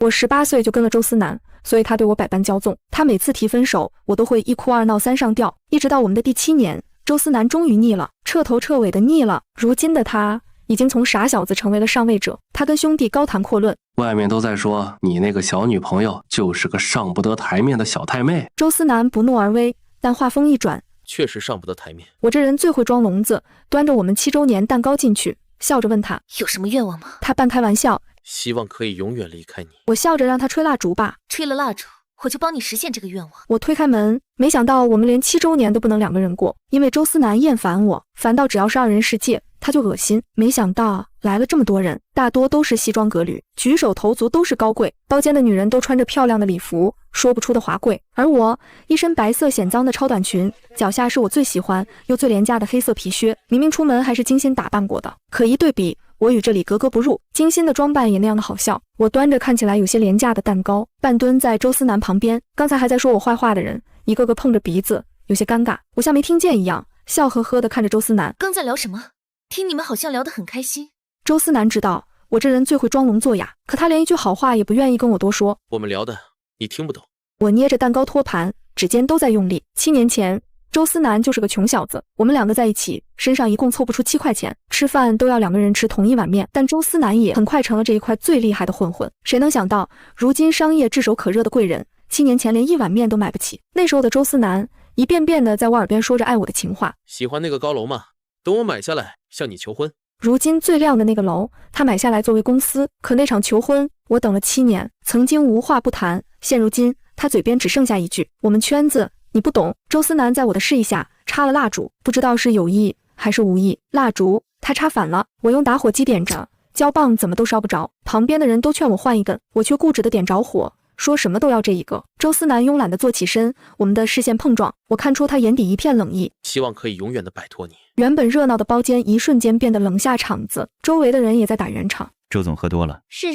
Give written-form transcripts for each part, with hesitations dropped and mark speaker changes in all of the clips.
Speaker 1: 我18岁就跟了周思南，所以他对我百般骄纵。他每次提分手，我都会1哭2闹3上吊，一直到我们的第7年，周思南终于腻了，彻头彻尾的腻了。如今的他已经从傻小子成为了上位者，他跟兄弟高谈阔论，
Speaker 2: 外面都在说你那个小女朋友就是个上不得台面的小太妹。
Speaker 1: 周思南不怒而威，但话锋一转，
Speaker 3: 确实上不得台面。
Speaker 1: 我这人最会装聋子，端着我们7周年蛋糕进去，笑着问他
Speaker 4: 有什么愿望吗？
Speaker 1: 他半开玩笑，
Speaker 3: 希望可以永远离开你。
Speaker 1: 我笑着让他吹蜡烛吧，
Speaker 4: 吹了蜡烛，我就帮你实现这个愿望。
Speaker 1: 我推开门，没想到我们连7周年都不能2个人过，因为周思南厌烦我，烦到只要是2人世界他就恶心。没想到来了这么多人，大多都是西装革履，举手投足都是高贵，包间的女人都穿着漂亮的礼服，说不出的华贵，而我一身白色显脏的超短裙，脚下是我最喜欢又最廉价的黑色皮靴，明明出门还是精心打扮过的，可一对比，我与这里格格不入，精心的装扮也那样的好笑。我端着看起来有些廉价的蛋糕，半蹲在周思南旁边，刚才还在说我坏话的人一个个碰着鼻子，有些尴尬，我像没听见一样，笑呵呵地看着周思南。
Speaker 4: 刚在聊什么？听你们好像聊得很开心。
Speaker 1: 周思南知道我这人最会装聋作哑，可他连一句好话也不愿意跟我多说。
Speaker 3: 我们聊的你听不懂。
Speaker 1: 我捏着蛋糕托盘，指尖都在用力。7年前周思南就是个穷小子，我们2个在一起，身上一共凑不出7块钱，吃饭都要2个人吃同一碗面。但周思南也很快成了这一块最厉害的混混。谁能想到，如今商业炙手可热的贵人，7年前连1碗面都买不起。那时候的周思南一遍遍的在我耳边说着爱我的情话。
Speaker 3: 喜欢那个高楼吗？等我买下来，向你求婚。
Speaker 1: 如今最亮的那个楼，他买下来作为公司，可那场求婚，我等了7年，曾经无话不谈，现如今他嘴边只剩下一句：我们圈子你不懂。周思南在我的示意下插了蜡烛，不知道是有意还是无意，蜡烛他插反了，我用打火机点着，胶棒怎么都烧不着，旁边的人都劝我换一根，我却固执的点着火，说什么都要这一个。周思南慵懒地坐起身，我们的视线碰撞，我看出他眼底一片冷意，
Speaker 3: 希望可以永远的摆脱你。
Speaker 1: 原本热闹的包间一瞬间变得冷下场子，周围的人也在打圆场。
Speaker 5: 周总喝多了。
Speaker 6: 是，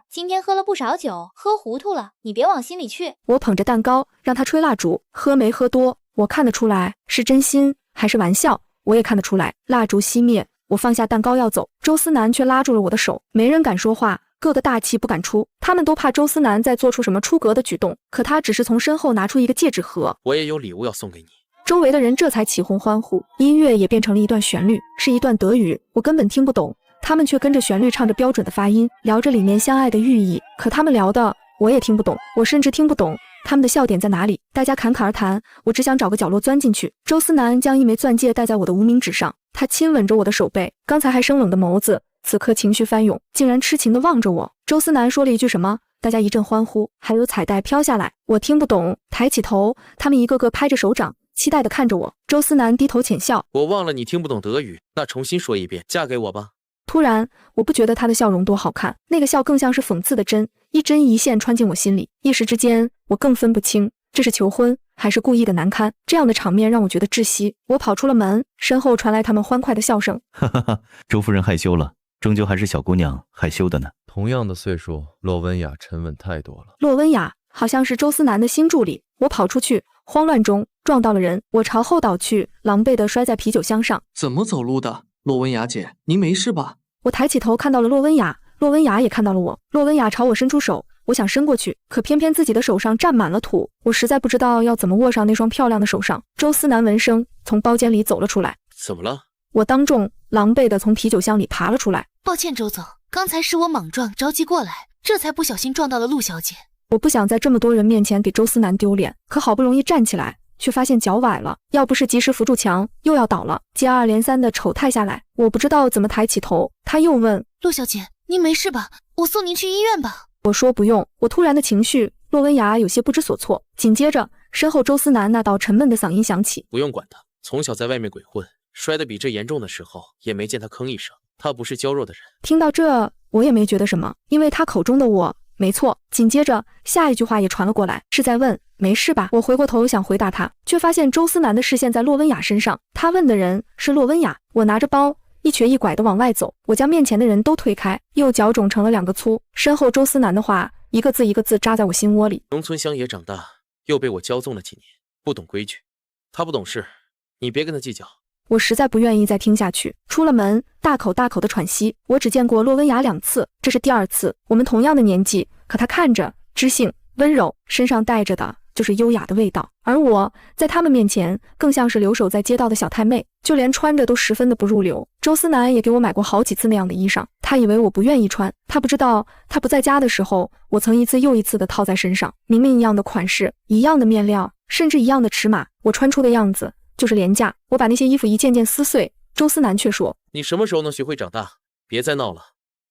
Speaker 6: 今天喝了不少酒，喝糊涂了，你别往心里去。
Speaker 1: 我捧着蛋糕让他吹蜡烛，喝没喝多，我看得出来是真心还是玩笑，我也看得出来。蜡烛熄灭，我放下蛋糕要走，周思南却拉住了我的手，没人敢说话，各个大气不敢出，他们都怕周思南再做出什么出格的举动，可他只是从身后拿出一个戒指盒。
Speaker 3: 我也有礼物要送给你。
Speaker 1: 周围的人这才起哄欢呼，音乐也变成了一段旋律，是一段德语，我根本听不懂，他们却跟着旋律唱着标准的发音，聊着里面相爱的寓意，可他们聊的我也听不懂，我甚至听不懂他们的笑点在哪里，大家侃侃而谈，我只想找个角落钻进去。周思南将一枚钻戒戴在我的无名指上，他亲吻着我的手背，刚才还生冷的眸子此刻情绪翻涌，竟然痴情地望着我。周思南说了一句什么，大家一阵欢呼，还有彩带飘下来，我听不懂，抬起头，他们一个个拍着手掌，期待地看着我。周思南低头浅笑，
Speaker 3: 我忘了你听不懂德语，那重新说一遍，嫁给我吧。
Speaker 1: 突然，我不觉得他的笑容多好看，那个笑更像是讽刺的针，一针一线穿进我心里。一时之间，我更分不清这是求婚还是故意的难堪。这样的场面让我觉得窒息。我跑出了门，身后传来他们欢快的笑声。
Speaker 5: 哈哈哈，周夫人害羞了，终究还是小姑娘害羞的呢。
Speaker 7: 同样的岁数，洛温雅沉稳太多了。
Speaker 1: 洛温雅好像是周思南的新助理。我跑出去，慌乱中撞到了人，我朝后倒去，狼狈地摔在啤酒箱上。
Speaker 8: 怎么走路的？洛温雅姐，您没事吧？
Speaker 1: 我抬起头看到了洛温雅，洛温雅也看到了我。洛温雅朝我伸出手，我想伸过去，可偏偏自己的手上沾满了土，我实在不知道要怎么握上那双漂亮的手上。周思南闻声从包间里走了出来。
Speaker 3: 怎么了？
Speaker 1: 我当众狼狈地从啤酒箱里爬了出来。
Speaker 4: 抱歉周总，刚才是我莽撞着急过来，这才不小心撞到了陆小姐。
Speaker 1: 我不想在这么多人面前给周思南丢脸，可好不容易站起来，却发现脚崴了，要不是及时扶住墙，又要倒了。接二连三的丑态下来，我不知道怎么抬起头。他又问：
Speaker 4: 陆小姐，您没事吧？我送您去医院吧。
Speaker 1: 我说不用。我突然的情绪，洛温雅有些不知所措。紧接着，身后周思南那道沉闷的嗓音响起：
Speaker 3: 不用管他，从小在外面鬼混，摔得比这严重的时候，也没见他吭一声。他不是娇弱的人。
Speaker 1: 听到这，我也没觉得什么，因为他口中的我没错。紧接着下一句话也传了过来，是在问没事吧？我回过头想回答他，却发现周思南的视线在洛温雅身上，他问的人是洛温雅。我拿着包一瘸一拐地往外走，我将面前的人都推开，右脚肿成了2个粗。身后周思南的话一个字一个字扎在我心窝里。
Speaker 3: 农村乡野长大，又被我骄纵了几年，不懂规矩。他不懂事，你别跟他计较。
Speaker 1: 我实在不愿意再听下去，出了门，大口大口的喘息。我只见过洛温雅2次，这是第2次。我们同样的年纪，可他看着知性温柔，身上带着的就是优雅的味道，而我在他们面前更像是留守在街道的小太妹，就连穿着都十分的不入流。周思南也给我买过好几次那样的衣裳，他以为我不愿意穿，他不知道他不在家的时候，我曾一次又一次的套在身上，明明一样的款式，一样的面料，甚至一样的尺码，我穿出的样子就是廉价。我把那些衣服一件件撕碎，周思南却说：
Speaker 3: 你什么时候能学会长大？别再闹了，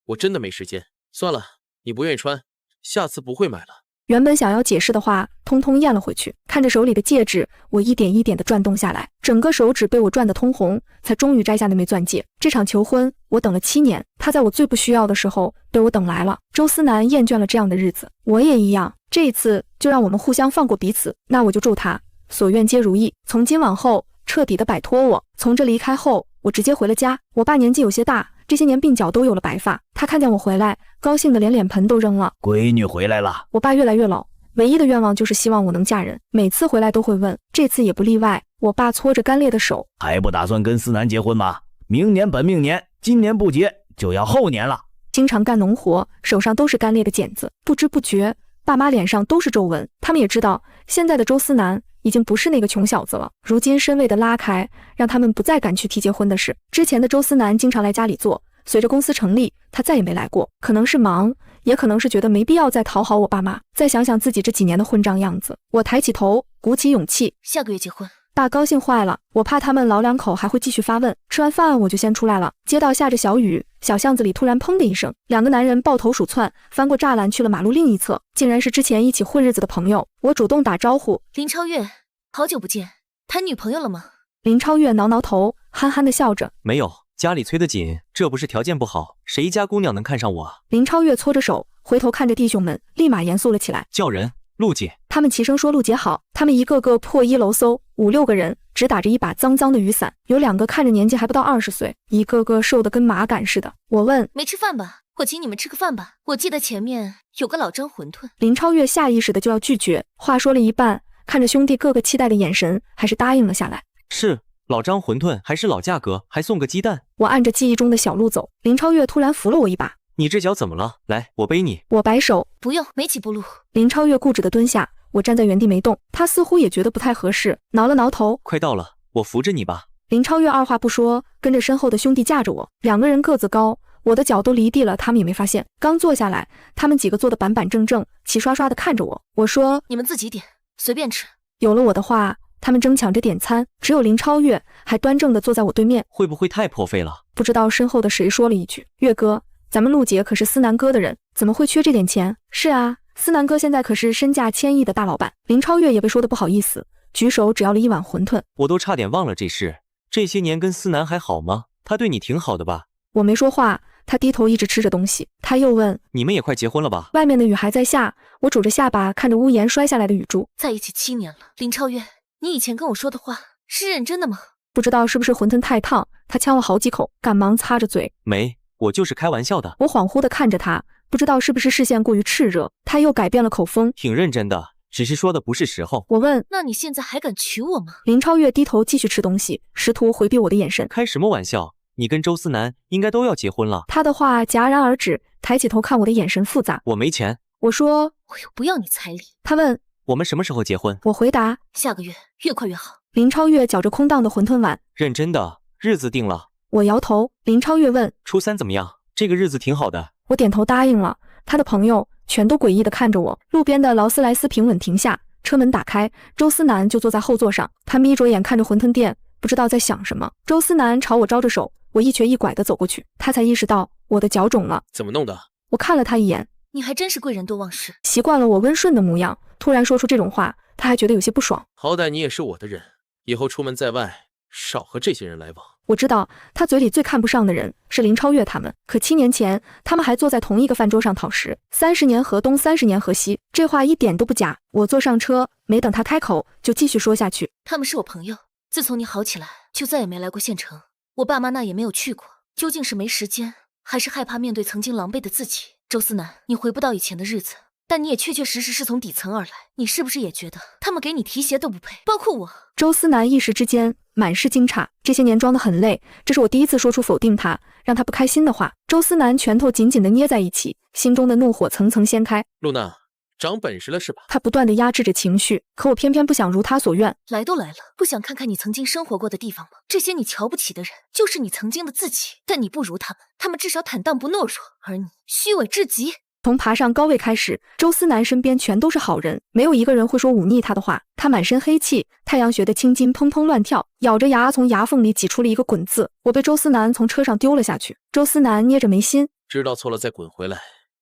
Speaker 3: 我真的没时间。算了，你不愿意穿，下次不会买了。
Speaker 1: 原本想要解释的话，通通咽了回去。看着手里的戒指，我一点一点地转动下来，整个手指被我转得通红，才终于摘下那枚钻戒。这场求婚，我等了7年，他在我最不需要的时候被我等来了。周思南厌倦了这样的日子，我也一样。这一次就让我们互相放过彼此，那我就祝他所愿皆如意。从今往后，彻底的摆脱我。从这离开后，我直接回了家。我爸年纪有些大，这些年鬓角都有了白发，他看见我回来，高兴的连脸盆都扔了。
Speaker 5: 闺女回来了。
Speaker 1: 我爸越来越老，唯一的愿望就是希望我能嫁人，每次回来都会问，这次也不例外。我爸搓着干裂的手，
Speaker 5: 还不打算跟思南结婚吗？明年本命年，今年不结就要后年了。
Speaker 1: 经常干农活，手上都是干裂的茧子，不知不觉爸妈脸上都是皱纹。他们也知道现在的周思南已经不是那个穷小子了，如今身位的拉开，让他们不再敢去提结婚的事。之前的周思南经常来家里做，随着公司成立，他再也没来过，可能是忙，也可能是觉得没必要再讨好我爸妈。再想想自己这几年的混账样子，我抬起头，鼓起勇气，
Speaker 4: 下个月结婚。
Speaker 1: 爸高兴坏了，我怕他们老两口还会继续发问。吃完饭我就先出来了，街道下着小雨，小巷子里突然砰的一声，两个男人抱头鼠窜，翻过栅栏去了马路另一侧，竟然是之前一起混日子的朋友。我主动打招呼：
Speaker 4: 林超越，好久不见，谈女朋友了吗？
Speaker 1: 林超越挠挠头，憨憨地笑着：
Speaker 9: 没有，家里催得紧，这不是条件不好，谁家姑娘能看上我啊？
Speaker 1: 林超越搓着手，回头看着弟兄们，立马严肃了起来：
Speaker 9: 叫人，陆姐。
Speaker 1: 他们齐声说：陆姐好。他们一个个破衣楼搜，5、6个人，只打着一把脏脏的雨伞，有2个看着年纪还不到20岁，一个个瘦得跟麻杆似的。我问：
Speaker 4: 没吃饭吧？我请你们吃个饭吧。我记得前面有个老张馄饨。
Speaker 1: 林超越下意识的就要拒绝，话说了一半，看着兄弟个个期待的眼神，还是答应了下来。
Speaker 9: 是老张馄饨，还是老价格，还送个鸡蛋。
Speaker 1: 我按着记忆中的小路走，林超越突然扶了我一把：
Speaker 9: 你这脚怎么了？来，我背你。
Speaker 1: 我摆手：
Speaker 4: 不用，没起步路。
Speaker 1: 林超越固执的蹲下，我站在原地没动，他似乎也觉得不太合适，挠了挠头：
Speaker 9: 快到了，我扶着你吧。
Speaker 1: 林超越二话不说，跟着身后的兄弟架着我，2个人个子高，我的脚都离地了，他们也没发现。刚坐下来，他们几个坐得板板正正，齐刷刷的看着我。我说：
Speaker 4: 你们自己点，随便吃。
Speaker 1: 有了我的话，他们争抢着点餐，只有林超越还端正的坐在我对面。
Speaker 9: 会不会太破费了？
Speaker 1: 不知道身后的谁说了一句：岳哥，咱们陆姐可是思南哥的人，怎么会缺这点钱？是啊，思南哥现在可是身价1000亿的大老板。林超越也被说的不好意思，举手只要了一碗馄饨。
Speaker 9: 我都差点忘了这事。这些年跟思南还好吗？他对你挺好的吧？
Speaker 1: 我没说话，他低头一直吃着东西。他又问：
Speaker 9: 你们也快结婚了吧？
Speaker 1: 外面的雨还在下，我拄着下巴看着屋檐摔下来的雨珠。
Speaker 4: 在一起7年了，林超越，你以前跟我说的话是认真的吗？
Speaker 1: 不知道是不是馄饨太烫，他呛了好几口，赶忙擦着嘴。
Speaker 9: 没，我就是开玩笑的。
Speaker 1: 我恍惚地看着他，不知道是不是视线过于炽热，他又改变了口风。
Speaker 9: 挺认真的，只是说的不是时候。
Speaker 1: 我问：
Speaker 4: 那你现在还敢娶我吗？
Speaker 1: 林超越低头继续吃东西，试图回避我的眼神。
Speaker 9: 开什么玩笑？你跟周思南应该都要结婚了。
Speaker 1: 他的话戛然而止，抬起头看我的眼神复杂。
Speaker 9: 我没钱。
Speaker 1: 我说：
Speaker 4: 我又不要你彩礼。
Speaker 1: 他问：
Speaker 9: 我们什么时候结婚？
Speaker 1: 我回答：
Speaker 4: 下个月，越快越好。
Speaker 1: 林超越嚼着空荡的馄饨碗。
Speaker 9: 认真的，日子定了。
Speaker 1: 我摇头。林超越问：
Speaker 9: 初3怎么样？这个日子挺好的。
Speaker 1: 我点头答应了。他的朋友全都诡异地看着我。路边的劳斯莱斯平稳停下，车门打开，周思南就坐在后座上，他眯着眼看着馄饨店，不知道在想什么。周思南朝我招着手，我一瘸一拐地走过去，他才意识到我的脚肿了。
Speaker 3: 怎么弄的？
Speaker 1: 我看了他一眼。
Speaker 4: 你还真是贵人多忘事。
Speaker 1: 习惯了我温顺的模样，突然说出这种话，他还觉得有些不爽。
Speaker 3: 好歹你也是我的人，以后出门在外少和这些人来往。
Speaker 1: 我知道他嘴里最看不上的人是林超越他们，可7年前他们还坐在同一个饭桌上讨食，30年河东30年河西，这话一点都不假。我坐上车，没等他开口，就继续说下去。
Speaker 4: 他们是我朋友，自从你好起来，就再也没来过县城，我爸妈那也没有去过，究竟是没时间，还是害怕面对曾经狼狈的自己？周思南，你回不到以前的日子，但你也确确实实是从底层而来，你是不是也觉得他们给你提鞋都不配？包括我。
Speaker 1: 周思南一时之间满是惊诧。这些年装得很累，这是我第一次说出否定他，让他不开心的话。周思南拳头紧紧地捏在一起，心中的怒火层层掀开。
Speaker 3: 露娜，长本事了是吧？
Speaker 1: 他不断地压制着情绪，可我偏偏不想如他所愿。
Speaker 4: 来都来了，不想看看你曾经生活过的地方吗？这些你瞧不起的人，就是你曾经的自己，但你不如他们，他们至少坦荡不懦弱，而你虚伪至极。
Speaker 1: 从爬上高位开始，周思南身边全都是好人，没有一个人会说忤逆他的话。他满身黑气，太阳穴的青筋砰砰乱跳，咬着牙从牙缝里挤出了一个滚字。我被周思南从车上丢了下去。周思南捏着眉心，
Speaker 3: 知道错了再滚回来，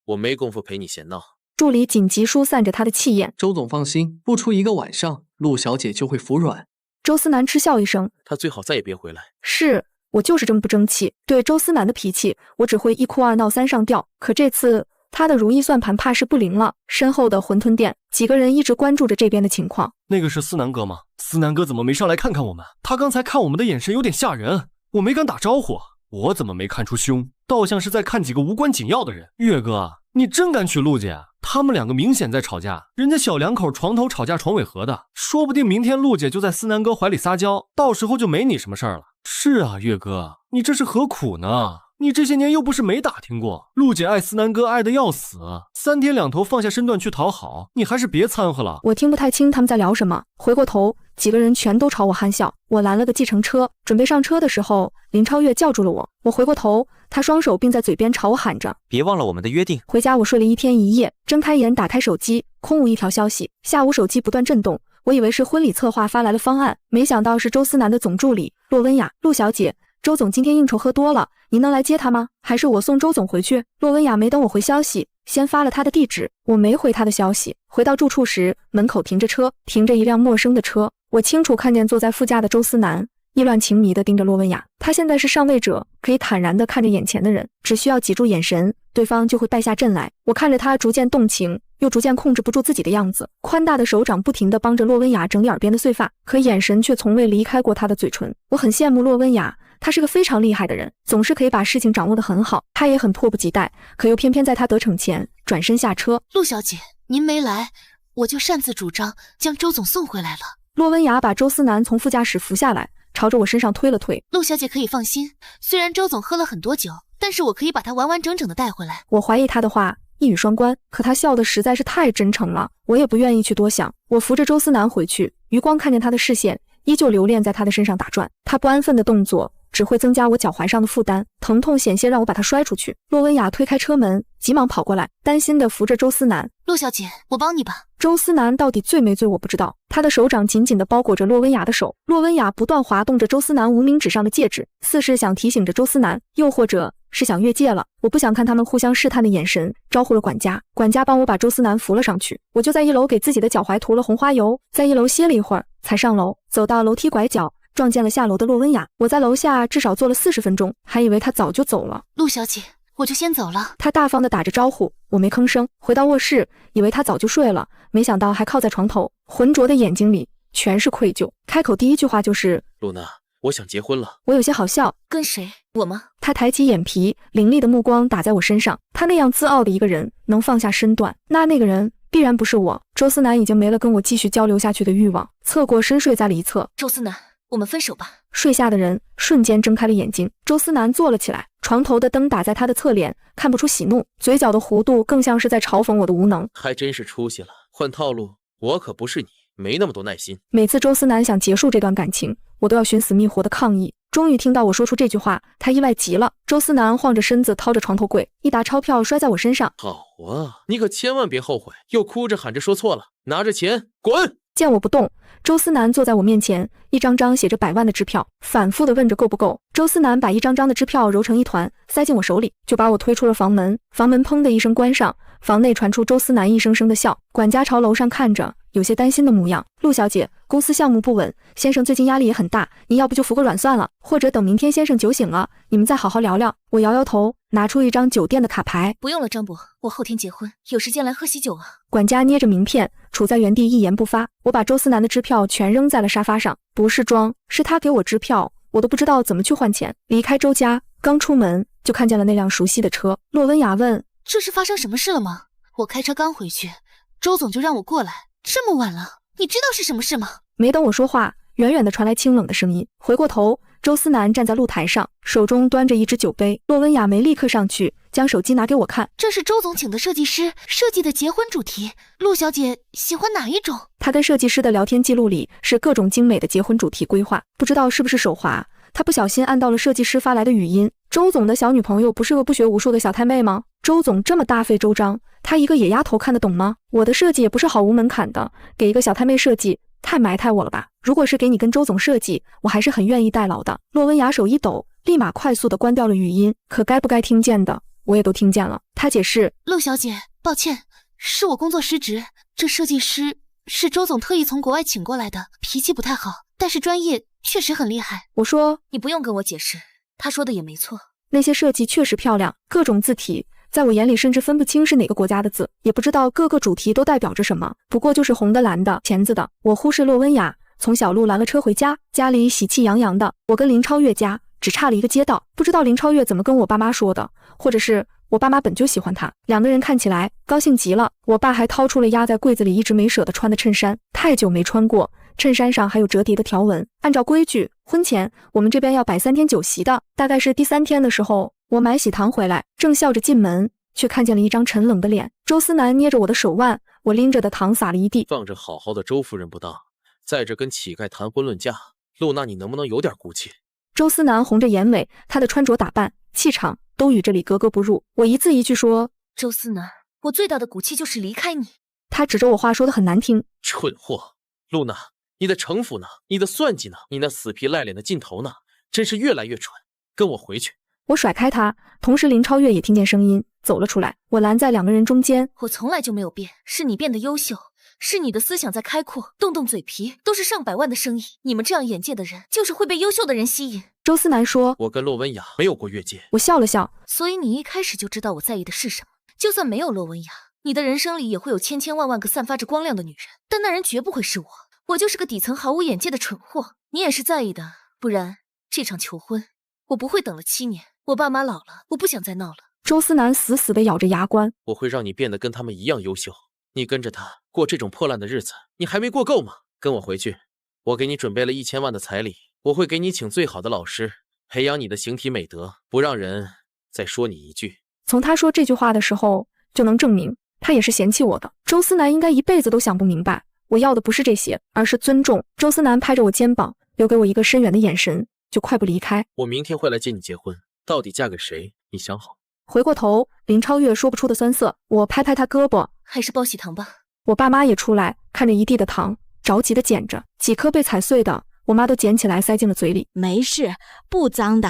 Speaker 3: 我没工夫陪你闲闹。
Speaker 1: 助理紧急疏散着他的气焰。
Speaker 8: 周总放心，不出1个晚上，陆小姐就会服软。
Speaker 1: 周思南嗤笑一声，
Speaker 3: 他最好再也别回来。
Speaker 1: 是，我就是这么不争气。对周思南的脾气，我只会1哭2闹3上吊。可这次他的如意算盘怕是不灵了。身后的馄饨店几个人一直关注着这边的情况。
Speaker 10: 那个是思南哥吗？思南哥怎么没上来看看我们？他刚才看我们的眼神有点吓人，我没敢打招呼。我怎么没看出凶？倒像是在看几个无关紧要的人。月哥，你真敢娶陆姐？他们2个明显在吵架，人家小两口床头吵架床尾和的，说不定明天陆姐就在思南哥怀里撒娇，到时候就没你什么事儿了。是啊，月哥，你这是何苦呢？你这些年又不是没打听过，陆姐爱思南哥爱得要死，3天2头放下身段去讨好，你还是别掺和了。
Speaker 1: 我听不太清他们在聊什么，回过头，几个人全都朝我憨笑。我拦了个计程车，准备上车的时候，林超越叫住了我。我回过头，他双手并在嘴边朝我喊着：“
Speaker 9: 别忘了我们的约定。”
Speaker 1: 回家我睡了1天1夜，睁开眼打开手机，空无一条消息。下午手机不断震动，我以为是婚礼策划发来了方案，没想到是周思南的总助理洛温雅。陆小姐，周总今天应酬喝多了，您能来接他吗？还是我送周总回去？洛温雅没等我回消息，先发了他的地址。我没回他的消息。回到住处时，门口停着车，停着一辆陌生的车。我清楚看见坐在副驾的周思南意乱情迷地盯着洛温雅。他现在是上位者，可以坦然地看着眼前的人，只需要挤住眼神，对方就会败下阵来。我看着他逐渐动情，又逐渐控制不住自己的样子，宽大的手掌不停地帮着洛温雅整理耳边的碎发，可眼神却从未离开过他的嘴唇。我很羡慕洛温雅，他是个非常厉害的人，总是可以把事情掌握得很好。他也很迫不及待，可又偏偏在他得逞前转身下车。
Speaker 4: 陆小姐，您没来，我就擅自主张将周总送回来了。
Speaker 1: 洛温雅把周思南从副驾驶扶下来，朝着我身上推了推。
Speaker 4: 陆小姐可以放心，虽然周总喝了很多酒，但是我可以把他完完整整的带回来。
Speaker 1: 我怀疑他的话一语双关，可他笑得实在是太真诚了，我也不愿意去多想。我扶着周思南回去，余光看见他的视线依旧留恋在他的身上打转，他不安分的动作只会增加我脚踝上的负担，疼痛险些让我把他摔出去。洛温雅推开车门，急忙跑过来，担心地扶着周思南。
Speaker 4: 陆小姐，我帮你吧。
Speaker 1: 周思南到底醉没醉我不知道，他的手掌紧紧地包裹着洛温雅的手。洛温雅不断滑动着周思南无名指上的戒指，似是想提醒着周思南，又或者是想越界了。我不想看他们互相试探的眼神，招呼了管家。管家帮我把周思南扶了上去。我就在1楼给自己的脚踝涂了红花油，在1楼歇了一会儿，才上楼。走到楼梯拐角，撞见了下楼的洛温雅。我在楼下至少坐了40分钟，还以为她早就走了。
Speaker 4: 陆小姐，我就先走了。
Speaker 1: 她大方地打着招呼，我没吭声。回到卧室，以为她早就睡了，没想到还靠在床头，浑浊的眼睛里全是愧疚。开口第一句话就是：“
Speaker 3: 露娜，我想结婚了。”
Speaker 1: 我有些好笑。
Speaker 4: 跟谁？我吗？
Speaker 1: 他抬起眼皮，凌厉的目光打在我身上。他那样自傲的一个人，能放下身段，那个人必然不是我。周思南已经没了跟我继续交流下去的欲望，侧过身睡在了一侧。
Speaker 4: 周思南，我们分手吧。
Speaker 1: 睡下的人瞬间睁开了眼睛。周思南坐了起来，床头的灯打在他的侧脸，看不出喜怒，嘴角的弧度更像是在嘲讽我的无能。
Speaker 3: 还真是出息了，换套路，我可不是你，没那么多耐心。
Speaker 1: 每次周思南想结束这段感情，我都要寻死觅活的抗议。终于听到我说出这句话，他意外极了。周思南晃着身子掏着床头柜，一沓钞票摔在我身上。
Speaker 3: 好啊，你可千万别后悔，又哭着喊着说错了，拿着钱滚！
Speaker 1: 见我不动，周思南坐在我面前，一张张写着100万的支票，反复地问着够不够。周思南把一张张的支票揉成一团，塞进我手里，就把我推出了房门。房门砰的一声关上，房内传出周思南一声声的笑。管家朝楼上看着，有些担心的模样。陆小姐，公司项目不稳，先生最近压力也很大，您要不就服个软算了，或者等明天先生酒醒了，你们再好好聊聊。我摇摇头，拿出一张酒店的卡牌。
Speaker 4: 不用了，张伯，我后天结婚，有时间来喝喜酒啊。
Speaker 1: 管家捏着名片，杵在原地一言不发。我把周思南的支票全扔在了沙发上，不是装，是他给我支票，我都不知道怎么去换钱。离开周家，刚出门就看见了那辆熟悉的车。洛温雅问：“
Speaker 4: 这是发生什么事了吗？我开车刚回去，周总就让我过来，这么晚了，你知道是什么事吗？”
Speaker 1: 没等我说话，远远的传来清冷的声音。回过头，周思南站在露台上，手中端着一只酒杯。洛温雅梅立刻上去将手机拿给我看，
Speaker 4: 这是周总请的设计师设计的结婚主题，陆小姐喜欢哪一种？
Speaker 1: 他跟设计师的聊天记录里是各种精美的结婚主题规划，不知道是不是手滑，他不小心按到了设计师发来的语音。周总的小女朋友不是个不学无术的小太妹吗？周总这么大费周章，他一个野丫头看得懂吗？我的设计也不是毫无门槛的，给一个小太妹设计，太埋汰我了吧？如果是给你跟周总设计，我还是很愿意代劳的。洛温雅手一抖，立马快速的关掉了语音，可该不该听见的我也都听见了。他解释，
Speaker 4: 陆小姐，抱歉，是我工作失职，这设计师是周总特意从国外请过来的，脾气不太好，但是专业确实很厉害。
Speaker 1: 我说，
Speaker 4: 你不用跟我解释，他说的也没错。
Speaker 1: 那些设计确实漂亮，各种字体在我眼里甚至分不清是哪个国家的字，也不知道各个主题都代表着什么，不过就是红的、蓝的、钳子的。我忽视洛温雅，从小路拦了车回家，家里喜气洋洋的。我跟林超越家只差了一个街道，不知道林超越怎么跟我爸妈说的，或者是我爸妈本就喜欢他，两个人看起来高兴极了。我爸还掏出了压在柜子里一直没舍得穿的衬衫，太久没穿过，衬衫上还有折叠的条纹。按照规矩，婚前我们这边要摆3天酒席的，大概是第3天的时候，我买喜糖回来，正笑着进门，却看见了一张沉冷的脸。周思南捏着我的手腕，我拎着的糖撒了一地。
Speaker 3: 放着好好的周夫人不当，在这跟乞丐谈婚论嫁，露娜你能不能有点骨气？
Speaker 1: 周思南红着眼尾，他的穿着打扮、气场都与这里格格不入。我一字一句说，
Speaker 4: 周思南，我最大的骨气就是离开你。
Speaker 1: 他指着我话说得很难听，
Speaker 3: 蠢货，露娜，你的城府呢？你的算计呢？你那死皮赖脸的劲头呢？真是越来越蠢，跟我回去。
Speaker 1: 我甩开他，同时林超越也听见声音走了出来，我拦在两个人中间。
Speaker 4: 我从来就没有变，是你变得优秀，是你的思想在开阔，动动嘴皮都是上百万的生意。你们这样眼界的人，就是会被优秀的人吸引。
Speaker 1: 周思南说，
Speaker 3: 我跟洛温雅没有过越界。
Speaker 1: 我笑了笑，
Speaker 4: 所以你一开始就知道我在意的是什么。就算没有洛温雅，你的人生里也会有千千万万个散发着光亮的女人，但那人绝不会是我。我就是个底层毫无眼界的蠢货，你也是在意的，不然这场求婚我不会等了7年。我爸妈老了，我不想再闹了。
Speaker 1: 周思南死死地咬着牙关，
Speaker 3: 我会让你变得跟他们一样优秀。你跟着他过这种破烂的日子，你还没过够吗？跟我回去，我给你准备了1000万的彩礼，我会给你请最好的老师，培养你的形体美德，不让人再说你一句。
Speaker 1: 从他说这句话的时候，就能证明他也是嫌弃我的。周思南应该一辈子都想不明白，我要的不是这些，而是尊重。周思南拍着我肩膀，留给我一个深远的眼神，就快步离开。
Speaker 3: 我明天会来接你结婚，到底嫁给谁？你想好？
Speaker 1: 回过头，林超越说不出的酸涩，我拍拍他胳膊，
Speaker 4: 还是包喜糖吧。
Speaker 1: 我爸妈也出来，看着一地的糖，着急的捡着，几颗被踩碎的，我妈都捡起来塞进了嘴里。
Speaker 11: 没事，不脏的，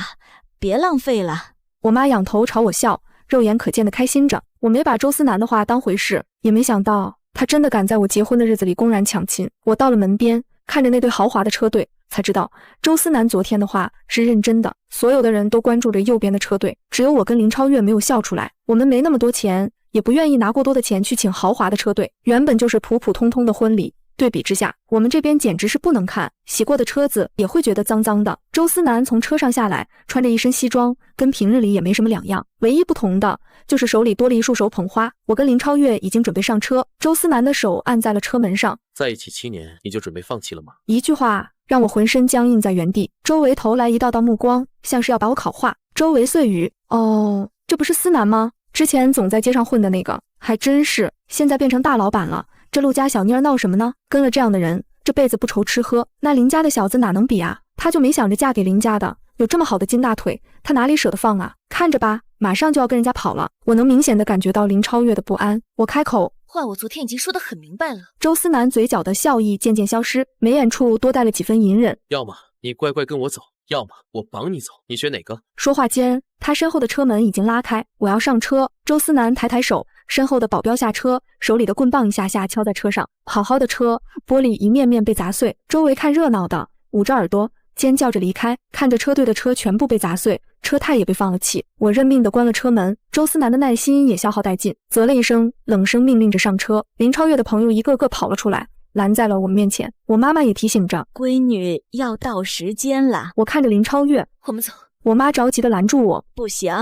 Speaker 11: 别浪费了。
Speaker 1: 我妈仰头朝我笑，肉眼可见的开心着。我没把周思南的话当回事，也没想到他真的敢在我结婚的日子里公然抢亲。我到了门边，看着那对豪华的车队，才知道周思南昨天的话是认真的。所有的人都关注着右边的车队，只有我跟林超越没有笑出来。我们没那么多钱，也不愿意拿过多的钱去请豪华的车队，原本就是普普通通的婚礼，对比之下，我们这边简直是不能看，洗过的车子也会觉得脏脏的。周思南从车上下来，穿着一身西装，跟平日里也没什么两样，唯一不同的就是手里多了一束手捧花。我跟林超越已经准备上车，周思南的手按在了车门上。
Speaker 3: 在一起7年，你就准备放弃了吗？
Speaker 1: 一句话让我浑身僵硬在原地，周围投来一道道目光，像是要把我烤化。周围碎语，哦，这不是思南吗？之前总在街上混的那个，还真是，现在变成大老板了。这陆家小妮儿闹什么呢？跟了这样的人，这辈子不愁吃喝，那林家的小子哪能比啊？他就没想着嫁给林家的，有这么好的金大腿，他哪里舍得放啊？看着吧，马上就要跟人家跑了。我能明显的感觉到林超越的不安。我开口，
Speaker 4: 话我昨天已经说得很明白了。
Speaker 1: 周思南嘴角的笑意渐渐消失，眉眼处多带了几分隐忍。
Speaker 3: 要么你乖乖跟我走，要么我绑你走，你选哪个？
Speaker 1: 说话间，他身后的车门已经拉开，我要上车。周思南抬抬手，身后的保镖下车，手里的棍棒一下下敲在车上。好好的车，玻璃一面面被砸碎，周围看热闹的捂着耳朵尖叫着离开，看着车队的车全部被砸碎，车胎也被放了气。我认命的关了车门，周思南的耐心也消耗殆尽，啧了一声，冷声命令着上车。林超越的朋友一个个跑了出来，拦在了我们面前。我妈妈也提醒着，
Speaker 11: 闺女要到时间了。
Speaker 1: 我看着林超越，
Speaker 4: 我们走。
Speaker 1: 我妈着急的拦住我，
Speaker 11: 不行，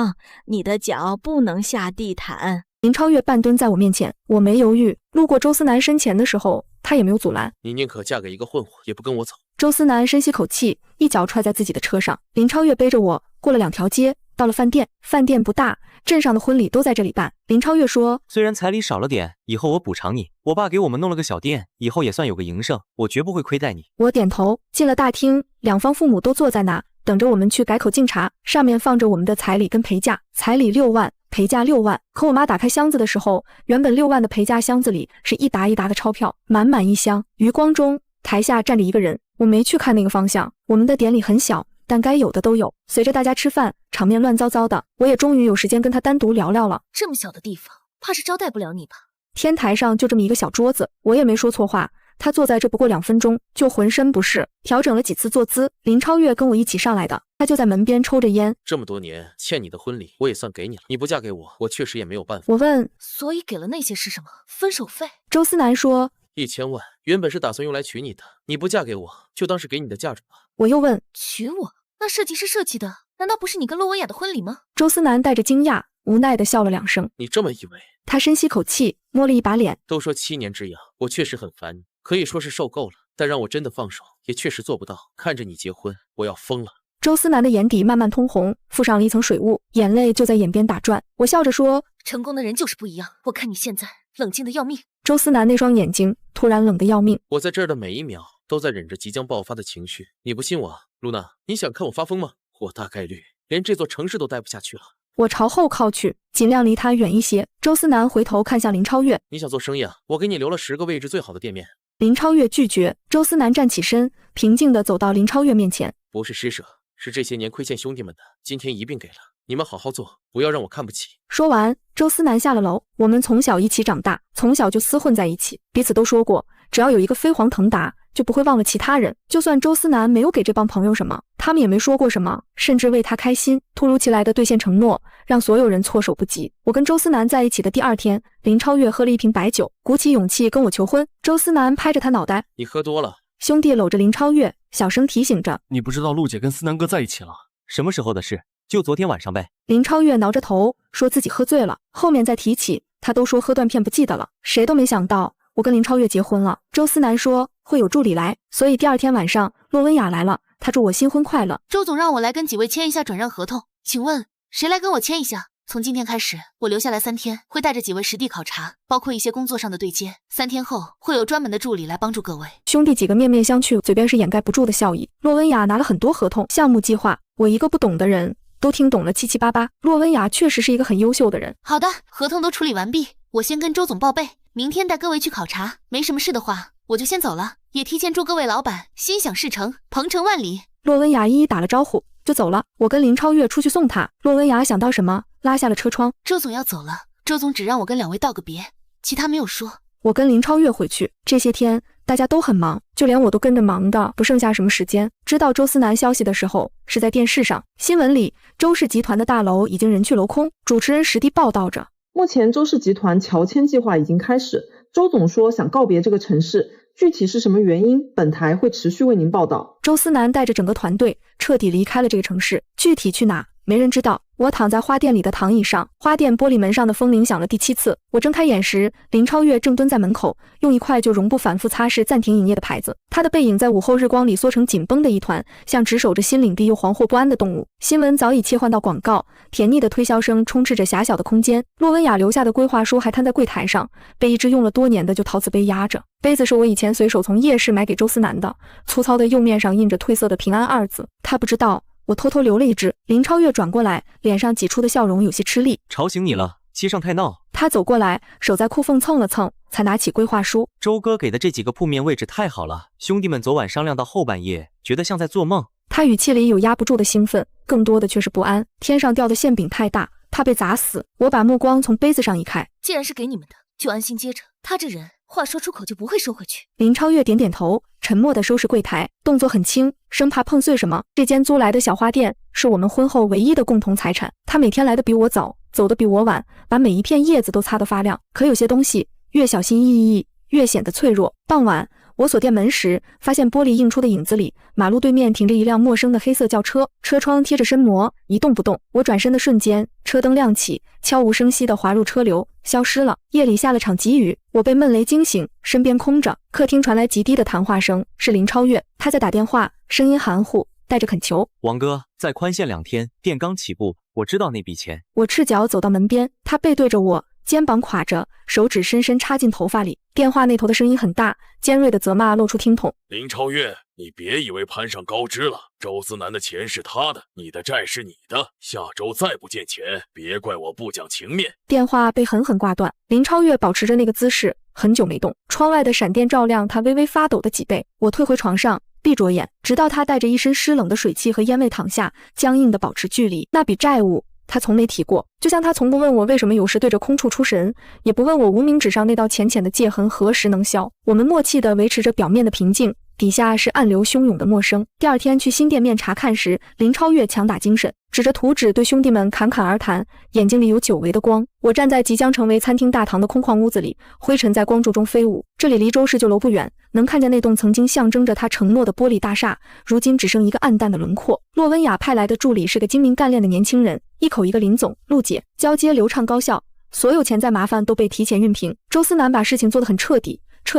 Speaker 11: 你的脚不能下地毯。
Speaker 1: 林超越半蹲在我面前，我没犹豫，路过周思南身前的时候，他也没有阻拦。
Speaker 3: 你宁可嫁给一个混混，也不跟我走。
Speaker 1: 周思南深吸口气，一脚踹在自己的车上。林超越背着我过了2条街，到了饭店。饭店不大，镇上的婚礼都在这里办。林超越说，
Speaker 9: 虽然彩礼少了点，以后我补偿你。我爸给我们弄了个小店，以后也算有个营生，我绝不会亏待你。
Speaker 1: 我点头。进了大厅，两方父母都坐在那，等着我们去改口敬茶，上面放着我们的彩礼跟陪嫁，彩礼6万，陪嫁6万。可我妈打开箱子的时候，原本6万的陪嫁箱子里是一沓一沓的钞票，满满一箱。余光中，台下站着一个人，我没去看那个方向。我们的典礼很小，但该有的都有。随着大家吃饭，场面乱糟糟的，我也终于有时间跟他单独聊聊了。
Speaker 4: 这么小的地方，怕是招待不了你吧？
Speaker 1: 天台上就这么一个小桌子，我也没说错话。他坐在这不过2分钟，就浑身不适，调整了几次坐姿。林超越跟我一起上来的，他就在门边抽着烟。
Speaker 3: 这么多年欠你的婚礼，我也算给你了。你不嫁给我，我确实也没有办法。
Speaker 1: 我问，
Speaker 4: 所以给了那些是什么？分手费？
Speaker 1: 周思南说
Speaker 3: ，1000万，原本是打算用来娶你的，你不嫁给我，就当是给你的嫁妆吧。
Speaker 1: 我又问，
Speaker 4: 娶我？那设计师设计的，难道不是你跟洛文雅的婚礼吗？
Speaker 1: 周思南带着惊讶，无奈地笑了2声。
Speaker 3: 你这么以为？
Speaker 1: 他深吸口气，摸了一把脸。
Speaker 3: 都说7年之痒，我确实很烦你，可以说是受够了，但让我真的放手，也确实做不到。看着你结婚，我要疯了。
Speaker 1: 周思南的眼底慢慢通红，附上了一层水雾，眼泪就在眼边打转。我笑着说，
Speaker 4: 成功的人就是不一样，我看你现在冷静的要命。
Speaker 1: 周思南那双眼睛突然冷得要命。
Speaker 3: 我在这儿的每一秒都在忍着即将爆发的情绪，你不信我啊，露娜，你想看我发疯吗？我大概率连这座城市都待不下去了。
Speaker 1: 我朝后靠去，尽量离他远一些。周思南回头看向林超越，
Speaker 3: 你想做生意啊？我给你留了10个位置最好的店面。
Speaker 1: 林超越拒绝。周思南站起身，平静地走到林超越面前，
Speaker 3: 不是施舍，是这些年亏欠兄弟们的，今天一并给了。你们好好做，不要让我看不起。
Speaker 1: 说完，周思南下了楼。我们从小一起长大，从小就厮混在一起，彼此都说过，只要有一个飞黄腾达，就不会忘了其他人。就算周思南没有给这帮朋友什么，他们也没说过什么，甚至为他开心。突如其来的兑现承诺，让所有人措手不及。我跟周思南在一起的第2天，林超越喝了1瓶白酒，鼓起勇气跟我求婚。周思南拍着他脑袋，
Speaker 3: 你喝多了。
Speaker 1: 兄弟搂着林超越，小声提醒着，
Speaker 10: 你不知道陆姐跟思南哥在一起了？
Speaker 9: 什么时候的事？就昨天晚上呗。
Speaker 1: 林超越挠着头，说自己喝醉了，后面再提起，他都说喝断片不记得了。谁都没想到我跟林超越结婚了。周思南说会有助理来，所以第2天晚上洛温雅来了，他祝我新婚快乐。
Speaker 4: 周总让我来跟几位签一下转让合同，请问谁来跟我签一下？从今天开始，我留下来3天，会带着几位实地考察，包括一些工作上的对接。3天后会有专门的助理来帮助各位。
Speaker 1: 兄弟几个面面相觑，嘴边是掩盖不住的笑意。洛温雅拿了很多合同、项目计划，我一个不懂的人都听懂了七七八八。洛温雅确实是一个很优秀的人。
Speaker 4: 好的，合同都处理完毕，我先跟周总报备，明天带各位去考察。没什么事的话，我就先走了，也提前祝各位老板心想事成，鹏程万里。
Speaker 1: 洛温雅一一打了招呼就走了。我跟林超越出去送他。洛温雅想到什么，拉下了车窗。
Speaker 4: 周总要走了，周总只让我跟2位道个别，其他没有说。
Speaker 1: 我跟林超越回去，这些天大家都很忙，就连我都跟着忙的不剩下什么时间。知道周思南消息的时候，是在电视上新闻里，周氏集团的大楼已经人去楼空，主持人实地报道着，
Speaker 12: 目前周氏集团乔迁计划已经开始，周总说想告别这个城市，具体是什么原因，本台会持续为您报道。
Speaker 1: 周思南带着整个团队彻底离开了这个城市，具体去哪没人知道。我躺在花店里的躺椅上，花店玻璃门上的风铃响了第7次。我睁开眼时，林超越正蹲在门口，用一块就绒布反复擦拭暂停营业的牌子。他的背影在午后日光里缩成紧绷的一团，像只守着新领地又惶惑不安的动物。新闻早已切换到广告，甜腻的推销声充斥着狭小的空间。洛温雅留下的规划书还摊在柜台上，被一只用了多年的旧陶瓷杯压着。杯子是我以前随手从夜市买给周思南的，粗糙的釉面上印着褪色的平安2字。他不知道我偷偷留了一只。林超越转过来，脸上挤出的笑容有些吃力。
Speaker 9: 吵醒你了，街上太闹。
Speaker 1: 他走过来，手在裤缝蹭了蹭，才拿起规划书。
Speaker 9: 周哥给的这几个铺面位置太好了，兄弟们昨晚商量到后半夜，觉得像在做梦。
Speaker 1: 他语气里有压不住的兴奋，更多的却是不安。天上掉的馅饼太大，怕被砸死。我把目光从杯子上移开，
Speaker 4: 既然是给你们的，就安心接着。他这人话说出口就不会收回去。
Speaker 1: 林超越点点头，沉默地收拾柜台，动作很轻，生怕碰碎什么。这间租来的小花店是我们婚后唯一的共同财产。他每天来的比我早，走得比我晚，把每一片叶子都擦得发亮。可有些东西越小心翼翼，越显得脆弱。傍晚，我锁店门时，发现玻璃映出的影子里，马路对面停着一辆陌生的黑色轿车，车窗贴着身膜，一动不动。我转身的瞬间，车灯亮起，悄无声息地滑入车流，消失了。夜里下了场急雨，我被闷雷惊醒，身边空着，客厅传来极低的谈话声，是林超越，他在打电话，声音含糊，带着恳求。
Speaker 9: 王哥，再宽限2天，店刚起步，我知道那笔钱。
Speaker 1: 我赤脚走到门边，他背对着我，肩膀垮着，手指深深插进头发里。电话那头的声音很大，尖锐的责骂露出听筒。
Speaker 13: 林超越，你别以为攀上高枝了，周思南的钱是他的，你的债是你的，下周再不见钱，别怪我不讲情面。
Speaker 1: 电话被狠狠挂断，林超越保持着那个姿势，很久没动。窗外的闪电照亮他微微发抖的脊背。我退回床上，闭着眼，直到他带着一身湿冷的水汽和烟味躺下，僵硬地保持距离。那笔债务他从没提过，就像他从不问我为什么有时对着空处出神，也不问我无名指上那道浅浅的界痕何时能消。我们默契地维持着表面的平静，底下是暗流汹涌的陌生。第二天去新店面查看时，林超越强打精神，指着图纸对兄弟们侃侃而谈，眼睛里有久违的光。我站在即将成为餐厅大堂的空旷屋子里，灰尘在光柱中飞舞。这里离周氏旧楼不远，能看见那栋曾经象征着他承诺的玻璃大厦，如今只剩一个暗淡的轮廓。洛温雅派来的助理是个精明干练的年轻人，一口一个林总、陆姐，交接流畅高效，所有潜在麻烦都被提前熨平。周思南把事情做得很彻